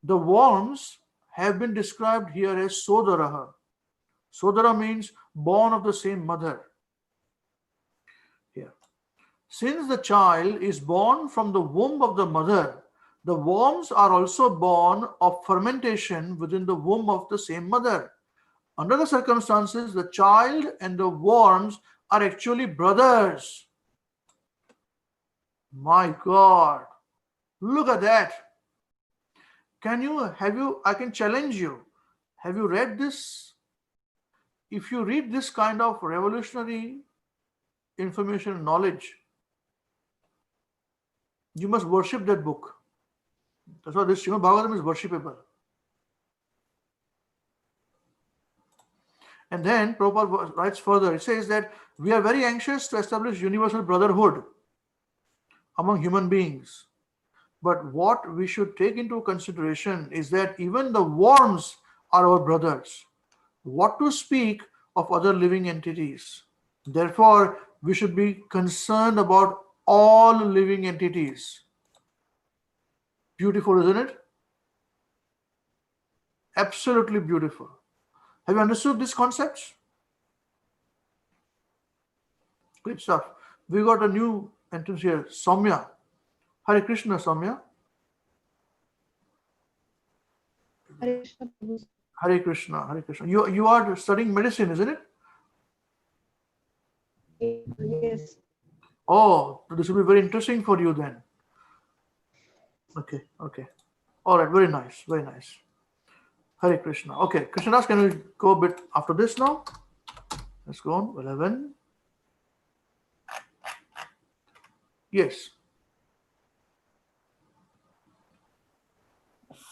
The worms have been described here as Sodaraha. Sodara means born of the same mother. Here. Since the child is born from the womb of the mother, the worms are also born of fermentation within the womb of the same mother. Under the circumstances, the child and the worms are actually brothers. My God, look at that. I can challenge you. Have you read this? If you read this kind of revolutionary information and knowledge, you must worship that book. That's why this Srimad Bhāgavatam is worshipable. And then Prabhupada writes further, it says that we are very anxious to establish universal brotherhood among human beings. But what we should take into consideration is that even the worms are our brothers. What to speak of other living entities? Therefore, we should be concerned about all living entities. Beautiful, isn't it? Absolutely beautiful. Have you understood these concepts? Great stuff. We got a new entrance here, Soumya. Hare Krishna, Soumya. Hare Krishna. Hare Krishna, Hare Krishna. You are studying medicine, isn't it? Yes. Oh, this will be very interesting for you then. Okay. All right, very nice, very nice. Hare Krishna. Okay, Krishnadas, can we go a bit after this now? Let's go on. 11. Yes.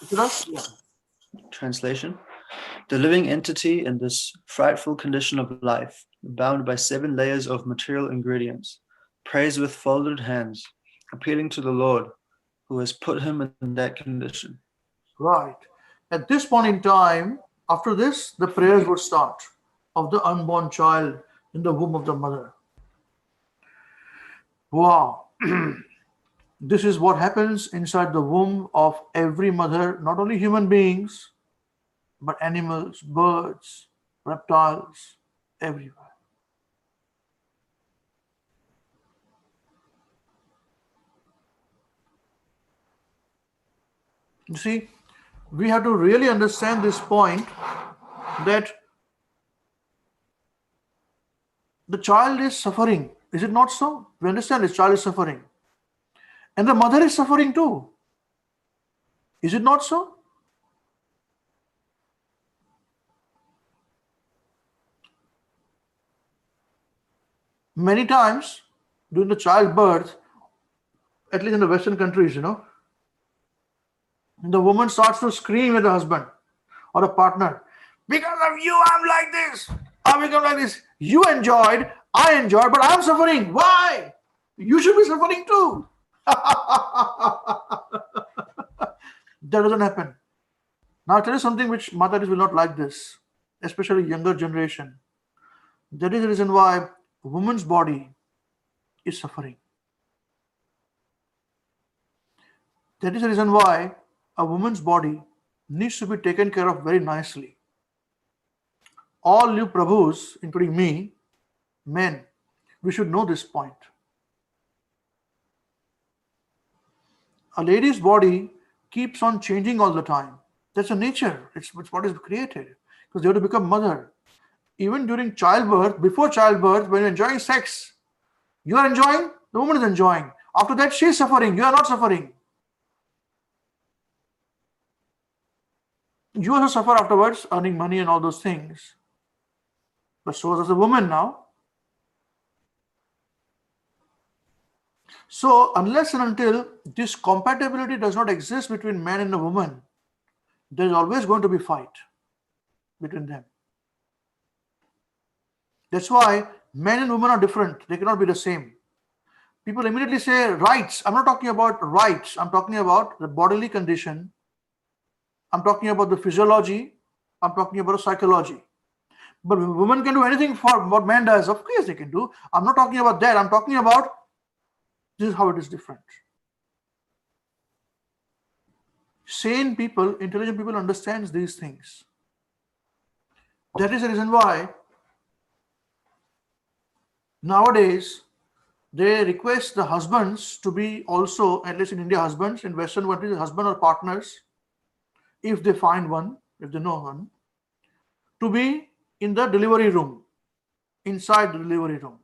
Krishnadas? Yeah. Translation. The living entity in this frightful condition of life, bound by 7 layers of material ingredients, prays with folded hands, appealing to the Lord, who has put him in that condition. Right. At this point in time, after this, the prayers would start of the unborn child in the womb of the mother. Wow. This is what happens inside the womb of every mother, not only human beings, but animals, birds, reptiles, everywhere. You see, we have to really understand this point that the child is suffering. Is it not so? We understand this child is suffering. And the mother is suffering too. Is it not so? Many times during the childbirth, at least in the Western countries, the woman starts to scream at the husband or a partner, because of you, I'm like this. I become like this. You enjoyed, I enjoyed, but I'm suffering. Why? You should be suffering too. That doesn't happen. Now I'll tell you something which Mataris will not like this, especially younger generation. That is the reason why a woman's body is suffering. That is the reason why a woman's body needs to be taken care of very nicely. All you Prabhus, including me, men, we should know this point. A lady's body keeps on changing all the time. That's a nature. It's what is created. Because they have to become mother. Even during childbirth, before childbirth, when you're enjoying sex, you are enjoying, the woman is enjoying. After that, she is suffering. You are not suffering. You also suffer afterwards, earning money and all those things. But so does the woman now. So unless and until this compatibility does not exist between man and a woman, there is always going to be fight between them. That's why men and women are different. They cannot be the same. People immediately say rights. I'm not talking about rights. I'm talking about the bodily condition. I'm talking about the physiology. I'm talking about the psychology. But women can do anything for what man does. Of course they can do. I'm not talking about that. I'm talking about this is how it is different. Sane people, intelligent people understands these things. That is the reason why nowadays they request the husbands to be also, at least in India, husbands, in Western countries, husband or partners, if they find one, if they know one, to be in the delivery room, inside the delivery room.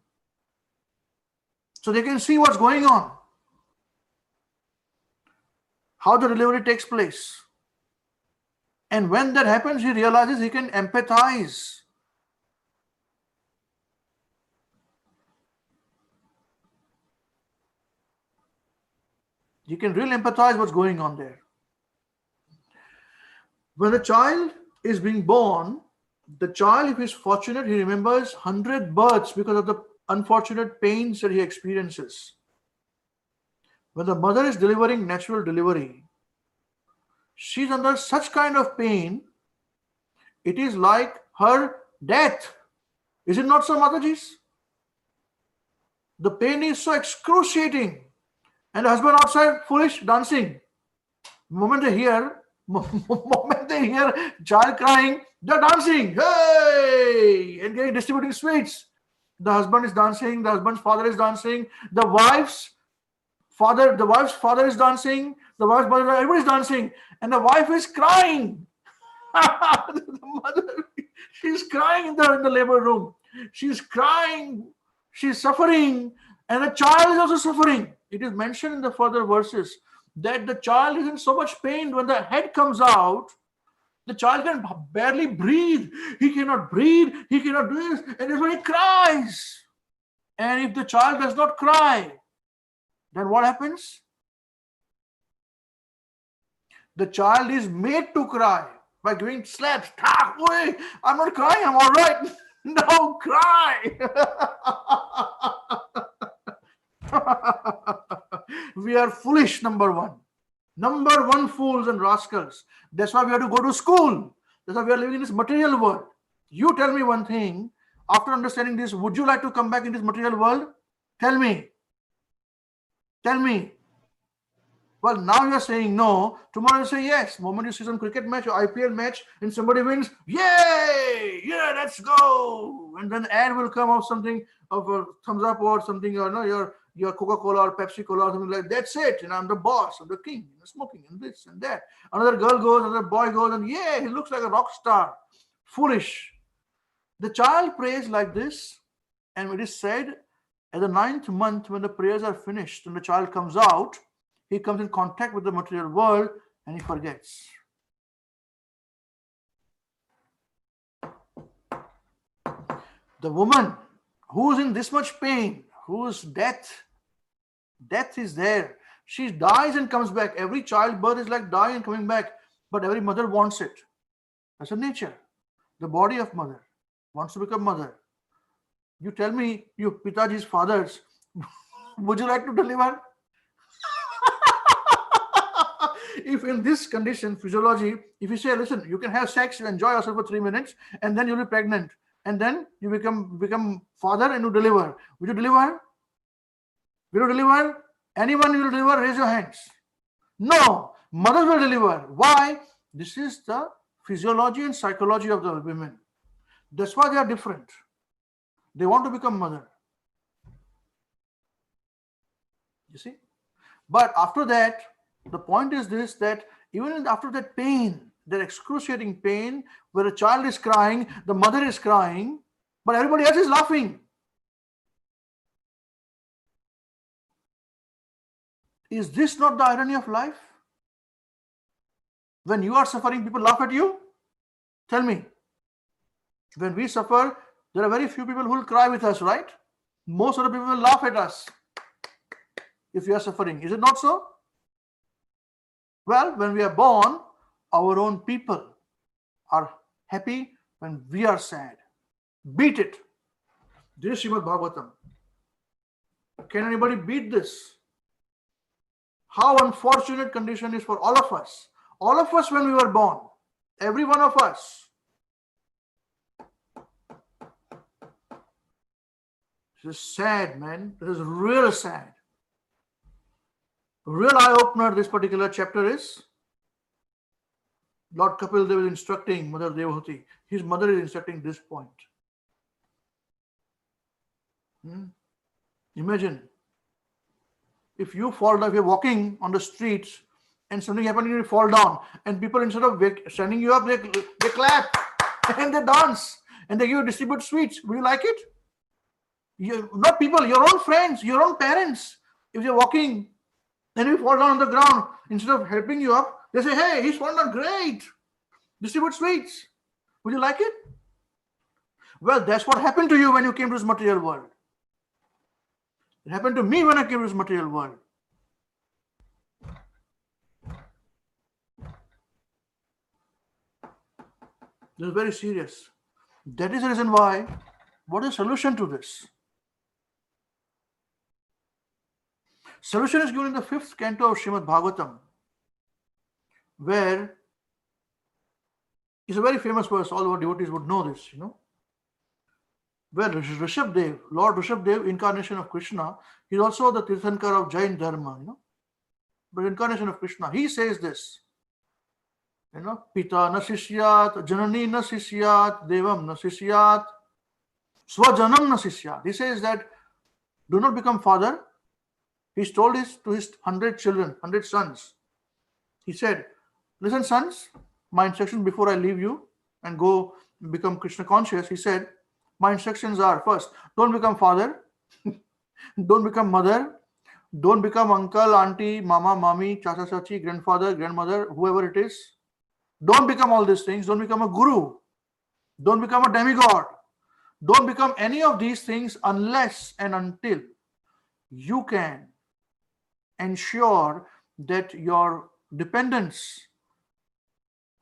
So they can see what's going on, how the delivery takes place. And when that happens, he realizes he can empathize. You can really empathize what's going on there. When a child is being born, the child, if he's fortunate, he remembers 100 births because of the unfortunate pains that he experiences. When the mother is delivering natural delivery, she's under such kind of pain, it is like her death. Is it not so, Mataji's? The pain is so excruciating. And the husband outside, foolish, dancing. Moment they hear child crying, they're dancing, hey, and getting distributing sweets. The husband is dancing, the husband's father is dancing, the wife's father is dancing, the wife's mother, everybody's dancing, and the wife is crying. The mother, she's crying in the labor room. She's crying, she's suffering, and the child is also suffering. It is mentioned in the further verses that the child is in so much pain when the head comes out, the child can barely breathe. He cannot breathe, he cannot do this, and that's when he cries. And if the child does not cry, then what happens? The child is made to cry by giving slaps. I'm not crying, I'm all right. No, cry. We are foolish, number one. Number one, fools and rascals. That's why we have to go to school. That's why we are living in this material world. You tell me one thing. After understanding this, would you like to come back in this material world? Tell me. Tell me. Well, now you are saying no. Tomorrow you say yes. The moment you see some cricket match or IPL match and somebody wins, yay! Yeah, let's go. And then ad will come of something of a thumbs up or something, or no, your Coca-Cola or Pepsi-Cola or something like that. That's it. And I'm the boss, I'm the king, smoking and this and that. Another girl goes, another boy goes, and yeah, he looks like a rock star. Foolish. The child prays like this, and it is said at the 9th month when the prayers are finished and the child comes out, he comes in contact with the material world and he forgets. The woman who is in this much pain, whose death is there, she dies and comes back. Every childbirth is like dying and coming back, but every mother wants it. That's a nature. The body of mother wants to become mother. You tell me, you Pitaji's fathers, would you like to deliver? If in this condition, physiology, if you say, listen, you can have sex, you enjoy yourself for 3 minutes, and then you'll be pregnant, and then you become father and you deliver. Will you deliver? Will you deliver? Anyone will deliver? Raise your hands. No, mothers will deliver. Why? This is the physiology and psychology of the women. That's why they are different. They want to become mother. You see? But after that, the point is this, that even after that pain, that excruciating pain, where a child is crying, the mother is crying, but everybody else is laughing. Is this not the irony of life? When you are suffering, people laugh at you? Tell me. When we suffer, there are very few people who will cry with us, right? Most of the people will laugh at us. if we are suffering. Is it not so? Well, when we are born, our own people are happy when we are sad. Beat it. This is Srimad Bhāgavatam. Can anybody beat this? How unfortunate condition is for all of us. All of us when we were born. Every one of us. This is sad, man. This is real sad. Real eye-opener this particular chapter is Lord Kapil Dev is instructing Mother Devahuti. His mother is instructing this point. Imagine if you fall down, if you're walking on the streets and something happens and you fall down, and people instead of standing you up, they clap and they dance and they distribute sweets. Will you like it? Not people, your own friends, your own parents. If you're walking and you fall down on the ground, instead of helping you up, they say, hey, he's fallen down, great. Distribute sweets. Would you like it? Well, that's what happened to you when you came to this material world. It happened to me when I came to this material world. This is very serious. That is the reason why, what is the solution to this? Solution is given in the 5th canto of Srimad Bhāgavatam, where it's a very famous verse, all our devotees would know this, where Rishabdev, Lord Rishabdev, incarnation of Krishna, he's also the Tirthankar of Jain Dharma, but incarnation of Krishna, he says this, Pita na sisyat, Janani na sisyat, Devam na sisyat, Swajanam na sisyat. He says that do not become father. He's told this to his 100 children, 100 sons. He said, listen, sons, my instructions before I leave you and go become Krishna conscious, he said, my instructions are, first, don't become father, don't become mother, don't become uncle, auntie, mama, mommy, chacha, chachi, grandfather, grandmother, whoever it is. Don't become all these things. Don't become a guru. Don't become a demigod. Don't become any of these things unless and until you can ensure that your dependents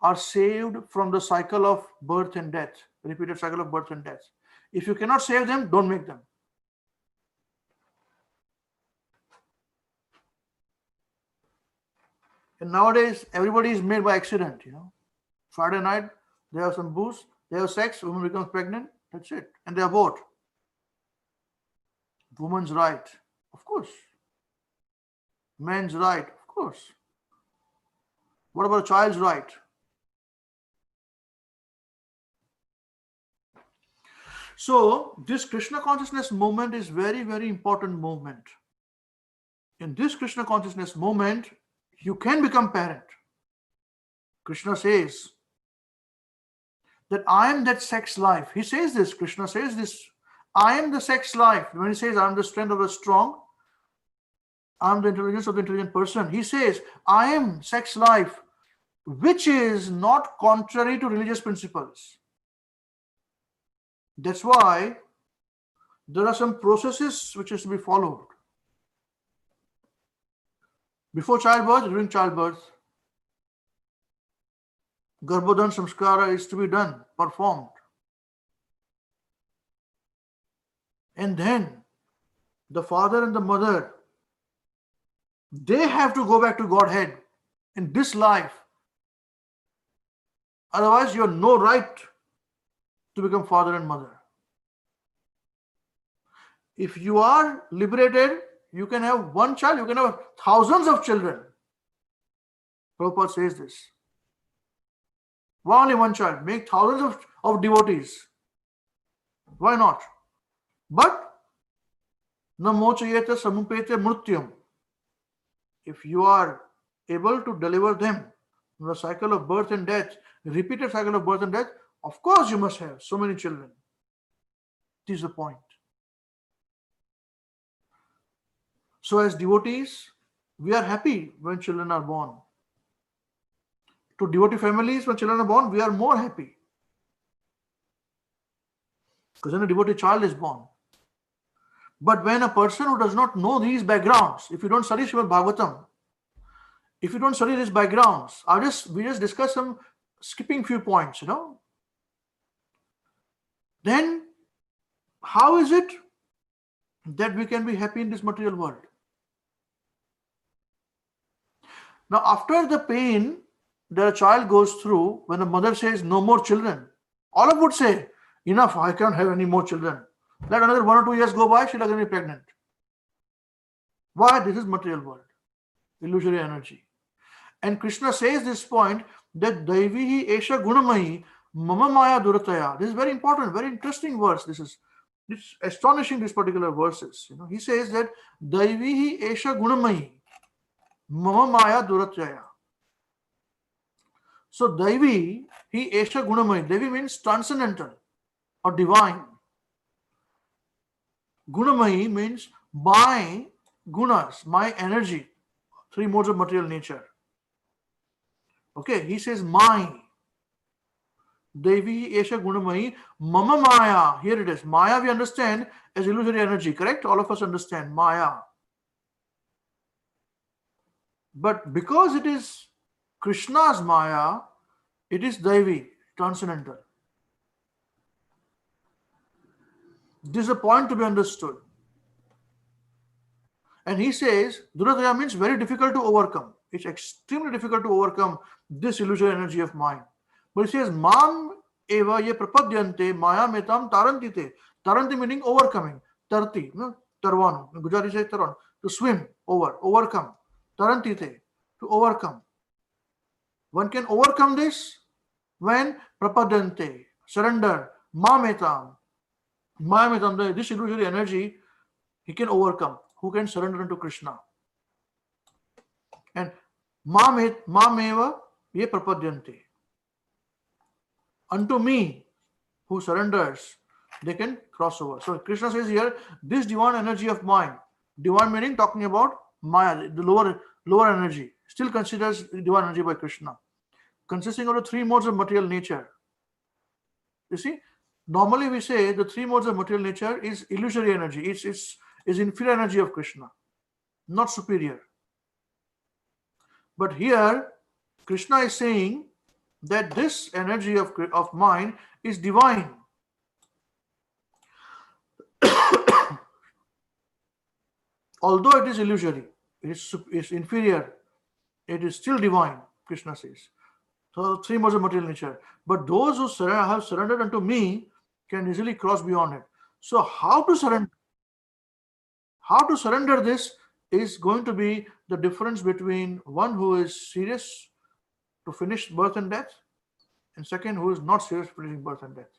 are saved from the cycle of birth and death, repeated cycle of birth and death. If you cannot save them, don't make them. And nowadays, everybody is made by accident, Friday night, they have some booze, they have sex, woman becomes pregnant, that's it. And they abort. Woman's right, of course. Man's right, of course. What about a child's right? So, this Krishna consciousness movement is very, very important movement. In this Krishna consciousness movement, you can become parent. Krishna says that I am that sex life. He says this, Krishna says this, I am the sex life. When he says I am the strength of the strong, I am the intelligence of the intelligent person, he says I am sex life, which is not contrary to religious principles. That's why there are some processes which is to be followed. Before childbirth, during childbirth, Garbhodhan Samskara is to be done, performed. And then the father and the mother, they have to go back to Godhead in this life. Otherwise, you have no right to become father and mother. If you are liberated, you can have one child, you can have thousands of children. Prabhupada says this. Why only one child? Make thousands of devotees. Why not? But na mochayeta samupete mrutyam. If you are able to deliver them from the cycle of birth and death, repeated cycle of birth and death, of course you must have so many children. This is the point. So as devotees, we are happy when children are born. To devotee families, when children are born, we are more happy. Because then a devotee child is born. But when a person who does not know these backgrounds, if you don't study Srimad Bhāgavatam, if you don't study these backgrounds, we just discuss some skipping few points, then how is it that we can be happy in this material world? Now, after the pain that a child goes through, when the mother says no more children, all of would say, enough, I can't have any more children. Let another 1 or 2 years go by, she'll again be pregnant. Why? This is material world, illusory energy. And Krishna says this point that Daivihi Esha Gunamayi Mama Maya Durataya. This is very important, very interesting verse. It's astonishing, these particular verses. He says that Daivihi Esha Gunamayi Mama Maya Durataya. So Daivi, he Esha Gunamayi. Devi means transcendental or divine. Gunamayi means my gunas, my energy, 3 modes of material nature. Okay, he says my. Devi Esha Gunamayi Mama Maya. Here it is. Maya we understand as illusory energy, correct? All of us understand Maya. But because it is Krishna's Maya, it is Devi, transcendental. This is a point to be understood. And he says, Durataya means very difficult to overcome. It's extremely difficult to overcome this illusory energy of mind. But he says, Mam eva ye prapadyante maya metam tarantite. Taranti meaning overcoming. Tarti, tarvanu. Gujarati says taran. To swim, overcome. Tarantite, to overcome. One can overcome this when prapadyante, surrender, mametam. Mametam, this illusory energy, he can overcome. Who can surrender unto Krishna? And mameva ye prapadyante. Unto me, who surrenders, they can cross over. So Krishna says here, this divine energy of mind, divine meaning talking about Maya, the lower energy, still considers divine energy by Krishna, consisting of the 3 modes of material nature. You see, normally we say the 3 modes of material nature is illusory energy. It's inferior energy of Krishna, not superior. But here, Krishna is saying that this energy of mind is divine. Although it is illusory, it is inferior, it is still divine, Krishna says. So 3 modes of material nature. But those who have surrendered unto me can easily cross beyond it. So how to surrender? How to surrender this is going to be the difference between one who is serious to finish birth and death, and second who is not serious to finishing birth and death.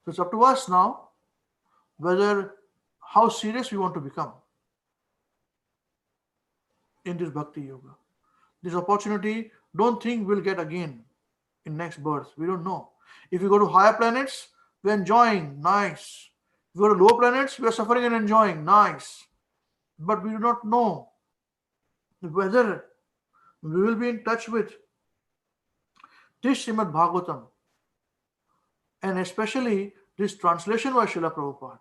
So it's up to us now whether how serious we want to become in this bhakti yoga. This opportunity, don't think we'll get again in next birth. We don't know. If we go to higher planets, we're enjoying, nice. If we go to lower planets, we're suffering and enjoying, nice. But we do not know whether we will be in touch with this Srimad Bhāgavatam, and especially this translation by Srila Prabhupada.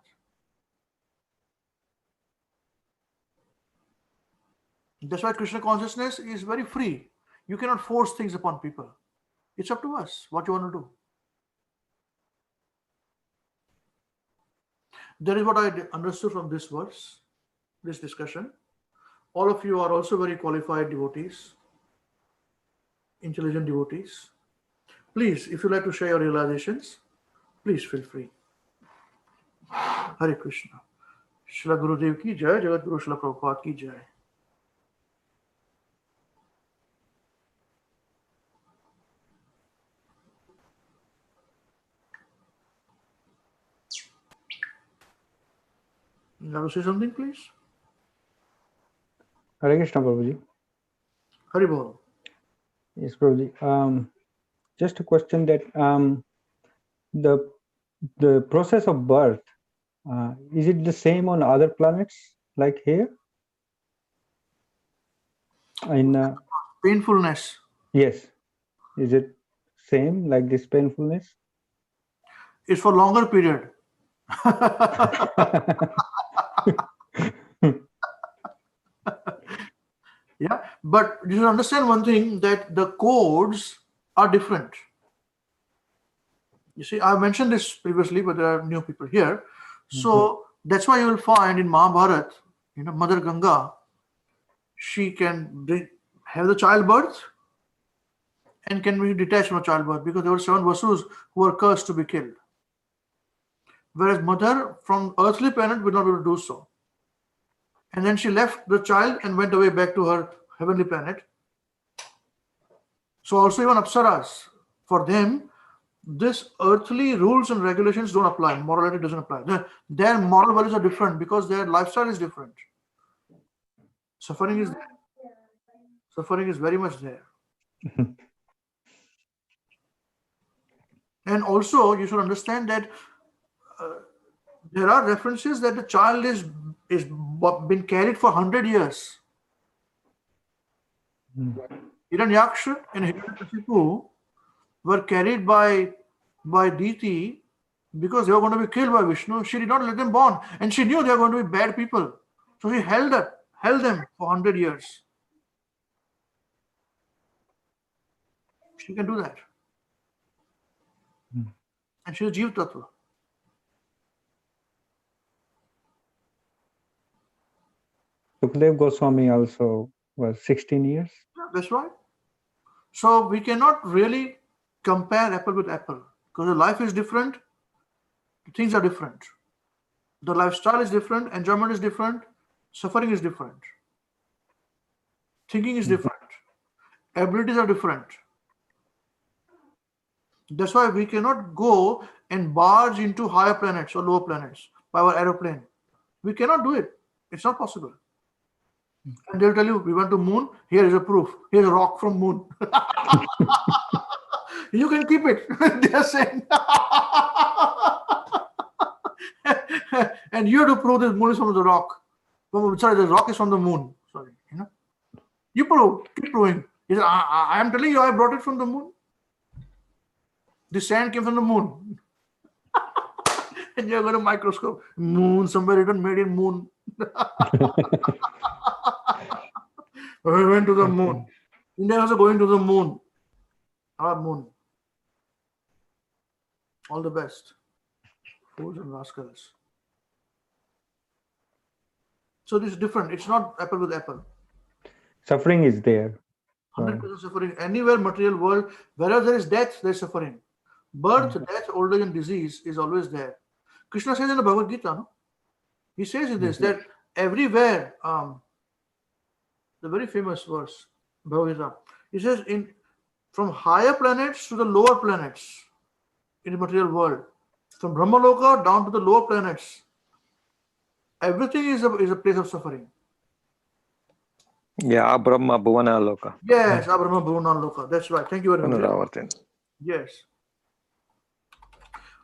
That's why Krishna consciousness is very free. You cannot force things upon people. It's up to us what you want to do. That is what I understood from this verse, this discussion. All of you are also very qualified devotees, intelligent devotees. Please, if you like to share your realizations, please feel free. Hare Krishna. Srila Gurudev ki jai, Jagat Guru Srila Prabhupada ki jai. You want to say something, please? Hare Krishna, Prabhuji. Hare Bol. Yes, Prabhuji. Just a question that the process of birth, is it the same on other planets like here? In painfulness. Yes. Is it same like this painfulness? It's for longer period. Yeah, but you should understand one thing, that the codes are different. You see, I mentioned this previously, but there are new people here. So that's why you will find in Mahabharata, Mother Ganga, she can have the childbirth and can be detached from childbirth, because there were 7 Vasus who were cursed to be killed. Whereas mother from earthly planet would not be able to do so. And then she left the child and went away back to her heavenly planet. So also even Apsaras, for them, this earthly rules and regulations don't apply. Morality doesn't apply. Their moral values are different because their lifestyle is different. Suffering is there. Suffering is very much there. And also you should understand that there are references that the child is been carried for 100 years. Hiranyaksha and Hiranyakashipu were carried by Diti because they were going to be killed by Vishnu. She did not let them born, and she knew they were going to be bad people. So she held them for 100 years. She can do that. And she is Jeev Tattva. Sukadev Goswami also was 16 years. Yeah, that's right. So we cannot really compare apple with apple, because the life is different, the things are different. The lifestyle is different, enjoyment is different, suffering is different, thinking is different, abilities are different. That's why we cannot go and barge into higher planets or lower planets by our aeroplane. We cannot do it. It's not possible. And they'll tell you, we went to moon, here is a proof. Here's a rock from moon. You can keep it. They're saying. And you have to prove this moon is from the rock. Sorry, the rock is from the moon. Sorry. You prove. Keep proving. He said, I am telling you, I brought it from the moon. The sand came from the moon. And you have got a microscope. Moon, somewhere written made in moon. We went to the moon. India is also going to the moon. Our moon. All the best. Fools and rascals. So this is different. It's not apple with apple. Suffering is there. 100% suffering. Anywhere material world, wherever there is death, there is suffering. Birth, death, old age and disease is always there. Krishna says in the Bhagavad Gita, no? He says in this, that everywhere, the very famous verse, Bhagavad Gita, he says from higher planets to the lower planets in the material world, from Brahmaloka down to the lower planets, everything is a place of suffering. Yeah, Brahma Bhuvana Loka. Yes, Abrahma Bhuvana Loka. That's right. Thank you very much. Punaravartan. Yes.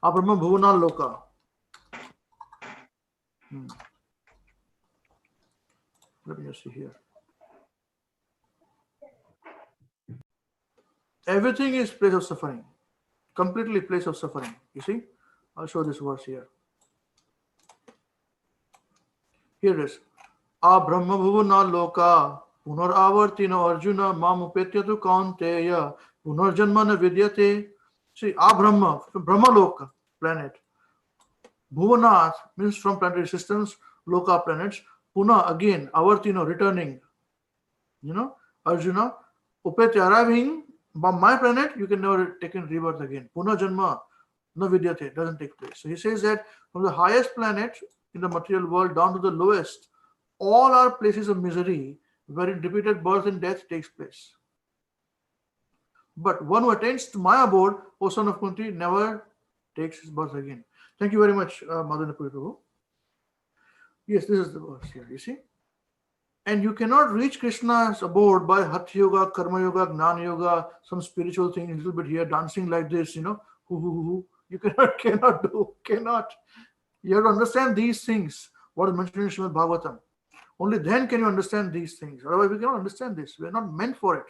Abrahma Bhuvana Loka. Let me just see here. Everything is place of suffering. Completely place of suffering. You see? I'll show this verse here. Here it is. Abrahma Bhuvana Loka. Punar avartina Arjuna mam upetyatu kaunteya. Punar janmana vidyate. See, Brahma, from Brahma Loka planet. Bhuvana means from planetary systems, Loka planets. Puna again, avartino, returning. Arjuna, upetya, arriving by my planet, you can never take in rebirth again. Puna janma, no vidyate, doesn't take place. So he says that from the highest planet in the material world down to the lowest, all are places of misery wherein repeated birth and death takes place. But one who attains to my abode, O son of Kunti, never takes his birth again. Thank you very much, Madhana Prabhu. Yes, this is the verse here, you see. And you cannot reach Krishna's abode by Hatha Yoga, Karma Yoga, Gnana Yoga, some spiritual thing, a little bit here, dancing like this, You cannot do. You have to understand these things, what is mentioned in Srimad Bhāgavatam. Only then can you understand these things. Otherwise, we cannot understand this. We are not meant for it.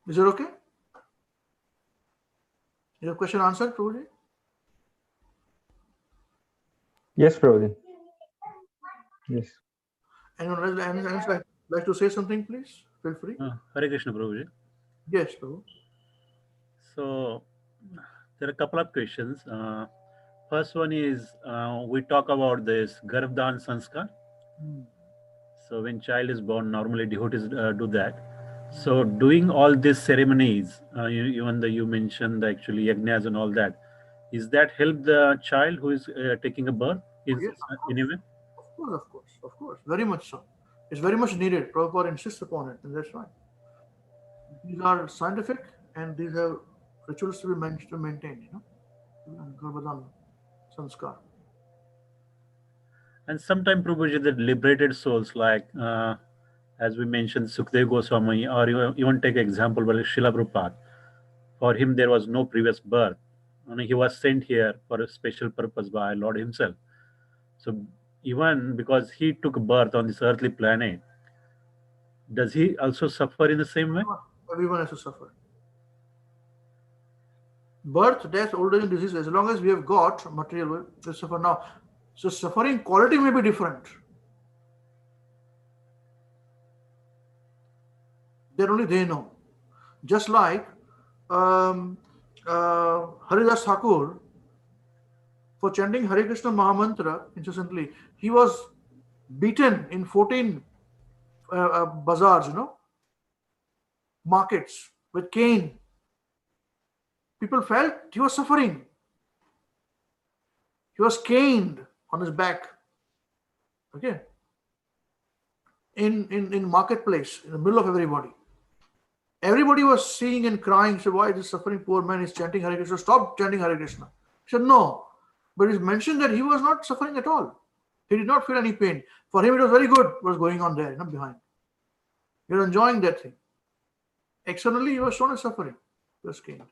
Is it okay? Your question answered, Prabhuji? Yes, Prabhuji. Yes. Anyone else like to say something, please? Feel free. Hare Krishna, Prabhuji. Yes, Prabhu. So there are a couple of questions. First one is we talk about this Garbhadan Sanskar. So when child is born, normally devotees do that. So doing all these ceremonies, even though you mentioned actually yajnas and all that, is that help the child who is taking a birth? Is Yes, anyway? Of course. Very much so. It's very much needed. Prabhupada insists upon it, and that's right. These are scientific, and these have rituals to be maintained, you know. Garbhadan Sanskar. And sometimes Prabhuji, the liberated souls, like as we mentioned, Sukdev Goswami, or even take example like Srila Prabhupada. For him, there was no previous birth. He was sent here for a special purpose by Lord himself. So even because he took birth on this earthly planet, does he also suffer in the same way? Everyone has to suffer. Birth, death, old age, and disease, as long as we have got material, we suffer now. So suffering quality may be different. That only they know. Just like Haridas Thakur, for chanting Hare Krishna Mahamantra incessantly, he was beaten in 14 bazaars, you know, markets with cane. People felt he was suffering. He was caned on his back. Okay. In marketplace, in the middle of everybody. Everybody was seeing and crying. So why this suffering poor man is chanting Hare Krishna? Stop chanting Hare Krishna. He said no. But it's mentioned that he was not suffering at all. He did not feel any pain. For him, it was very good what was going on there, you know, behind. He was enjoying that thing. Externally, he was shown as suffering. He was caned.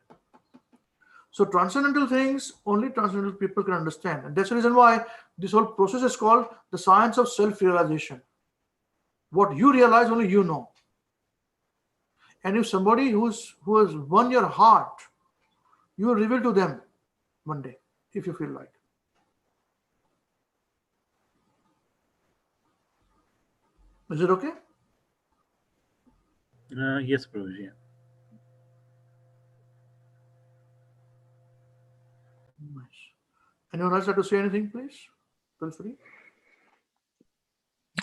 So transcendental things, only transcendental people can understand. And that's the reason why this whole process is called the science of self-realization. What you realize, only you know. And if somebody who has won your heart, you will reveal to them one day, if you feel like. Is it okay? Yes, Prabhuji. Nice. Anyone else like to say anything, please? Feel free.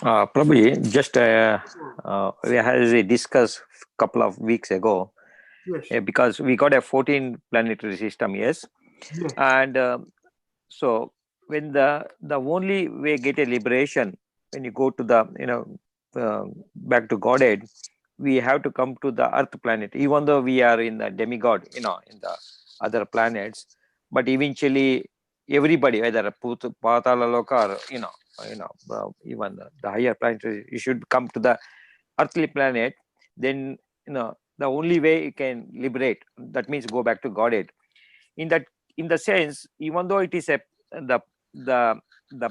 Prabhuji, just we had discussed a couple of weeks ago, Yes. because we got a 14 planetary system, yes, Yes. and so when the only way get a liberation when you go to the back to Godhead, we have to come to the Earth planet, even though we are in the demigod, in the other planets, but eventually everybody, whether Patala Loka or even the higher planets, you should come to the earthly planet. Then the only way you can liberate, that means go back to Godhead. In the sense, even though it is the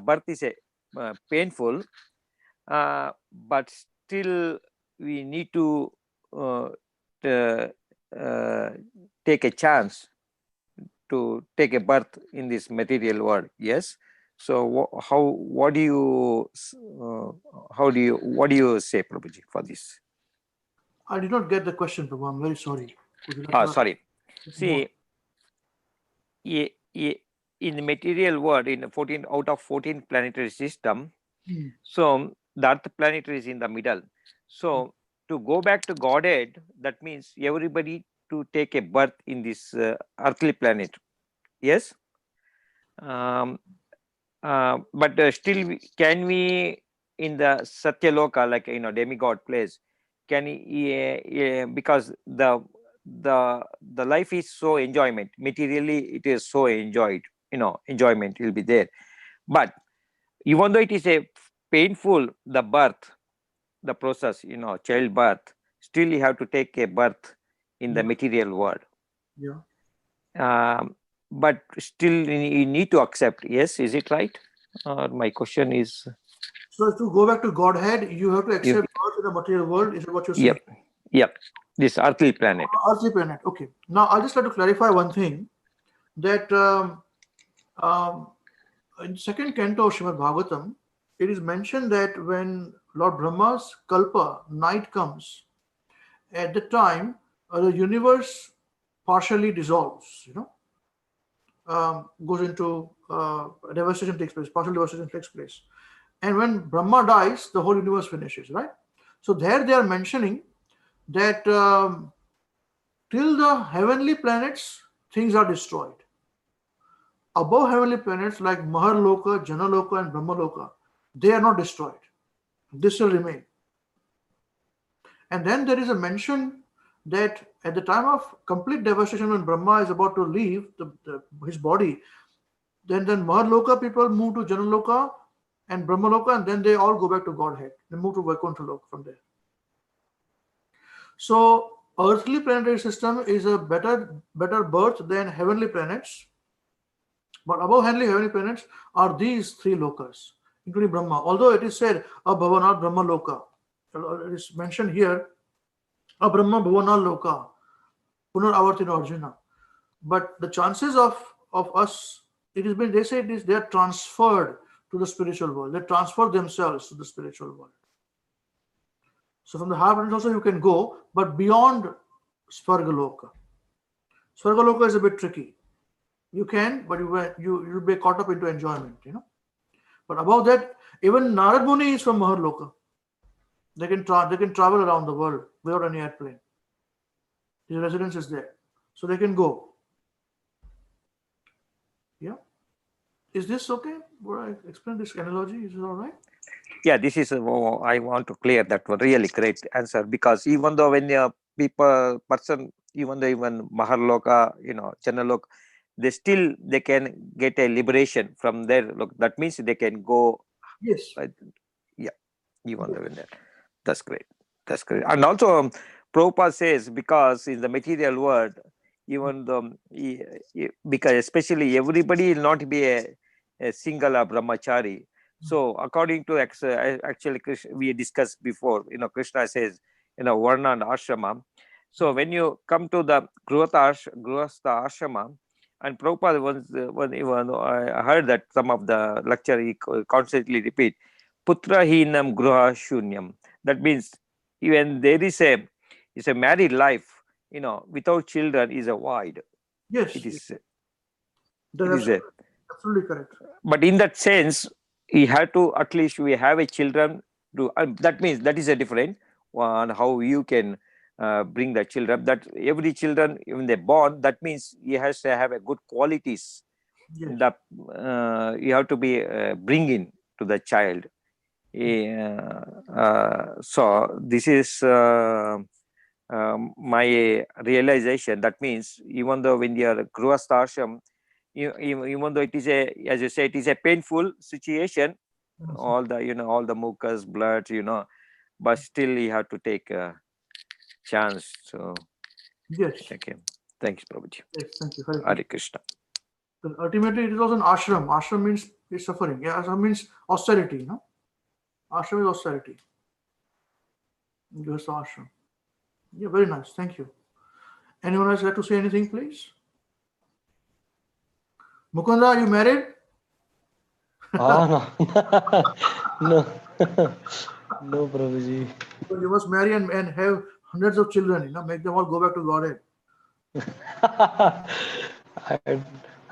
birth is painful, but still we need to take a chance to take a birth in this material world. Yes. So what do you say, Prabhuji, for this? I did not get the question, Prabhu. I'm very sorry. Sorry. See, in the material world, in 14 out of 14 planetary system, so the Earth planetary is in the middle. So to go back to Godhead, that means everybody to take a birth in this earthly planet. Yes. But still, can we in the Satyaloka, like demigod place, can because the life is so enjoyment, materially it is so enjoyed, enjoyment will be there, but even though it is a painful, the birth, the process, childbirth, still you have to take a birth in the material world. Yeah. But still you need to accept. Yes, is it right? My question is, so to go back to Godhead, you have to accept birth in the material world. Is that what you're saying? Yep. This earthly planet. Earthly planet. Okay. Now I'll just like to clarify one thing. that in second canto of Srimad Bhāgavatam, it is mentioned that when Lord Brahma's Kalpa, night comes, at the time the universe partially dissolves, goes into devastation takes place, partial devastation takes place. And when Brahma dies, the whole universe finishes, right? So there they are mentioning that till the heavenly planets, things are destroyed. Above heavenly planets like Maharloka, Janaloka and Brahmaloka, they are not destroyed. This will remain. And then there is a mention that at the time of complete devastation, when Brahma is about to leave his body, then Maharloka people move to Janaloka and Brahmaloka, and then they all go back to Godhead. They move to Vaikuntha Loka from there. So earthly planetary system is a better birth than heavenly planets. But above heavenly planets are these three lokas, including Brahma. Although it is said a Bhavanat Brahma Loka, it is mentioned here a Brahma Bhavanat Loka, Punar Avartina Arjuna. But the chances of us, they say they are transferred to the spiritual world. They transfer themselves to the spiritual world. So from the higher planets also you can go, but beyond Svargaloka. Svargaloka is a bit tricky. You can, but you'll be caught up into enjoyment, But above that, even Narad Muni is from Maharloka. They can travel around the world without any airplane. His residence is there, so they can go. Yeah, is this okay? Would I explain this analogy? Is it all right? Yeah, this is I want to clear that one. Really great answer, because even though when even Maharloka, Janaloka, they can get a liberation from there. Look, that means they can go. Yes. Yeah, even though that's great. That's great. And also, Prabhupada says, because in the material world, even though because especially everybody will not be a single brahmachari. So according to actually Krishna, we discussed before, Krishna says, varna and ashrama. So when you come to the grihastha ashrama, and Prabhupada even I heard that some of the lecture he constantly repeat, putra hinam gruha shunyam. That means even there is a married life, without children is a void. Yes, it is. Absolutely correct. But in that sense, we have to at least we have a children to. That means that is a different one. How you can bring the children? That every children when they born, that means he has to have a good qualities. Yes. That you have to be bringing to the child. So this is my realization. That means even though when you are grihastha ashram, even though it is as you say, it is a painful situation, all the all the mucus, blood, but still you have to take a chance. So yes, okay, thanks, Prabhuji. Yes, thank you. Hare Krishna. So ultimately, it was an ashram. Ashram means suffering. Yeah, ashram means austerity. Ashram is austerity. Just ashram. Yeah, very nice. Thank you. Anyone else like to say anything, please? Mukunda, are you married? No. No. No, Prabhuji. So you must marry and have hundreds of children, make them all go back to Godhead.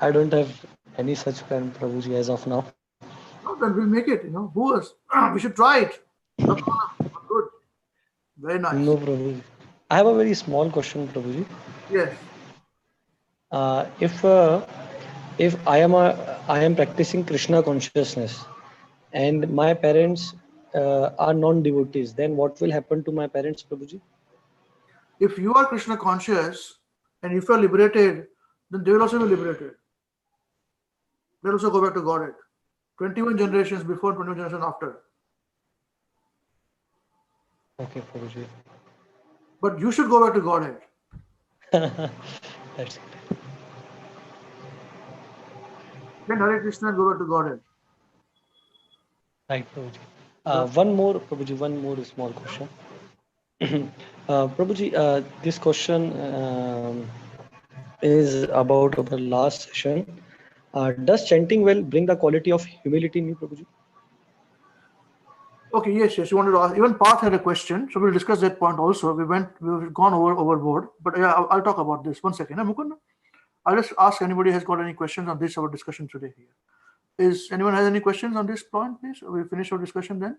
I don't have any such plan, Prabhuji, as of now. No, then we'll make it, Who else? We should try it. No problem. Good. Very nice. No, Prabhuji. I have a very small question, Prabhuji. Yes. If I am practicing Krishna consciousness and my parents are non-devotees, then what will happen to my parents, Prabhuji? If you are Krishna conscious and if you are liberated, then they will also be liberated. They'll also go back to Godhead. 21 generations before, 21 generations after. Okay, Prabhuji. But you should go back to Godhead. That's it. Then Hare Krishna, go back to Godhead. Right, Prabhuji. One more, Prabhuji, one more small question. Prabhuji, this question is about our last session. Does chanting well bring the quality of humility in me, Prabhuji? Okay, yes. You wanted to ask. Even Parth had a question, so we'll discuss that point also. We've gone overboard, but yeah, I'll talk about this. 1 second, Mukund. I'll just ask anybody has got any questions on this our discussion today here. Is anyone has any questions on this point, please? We'll finish our discussion then.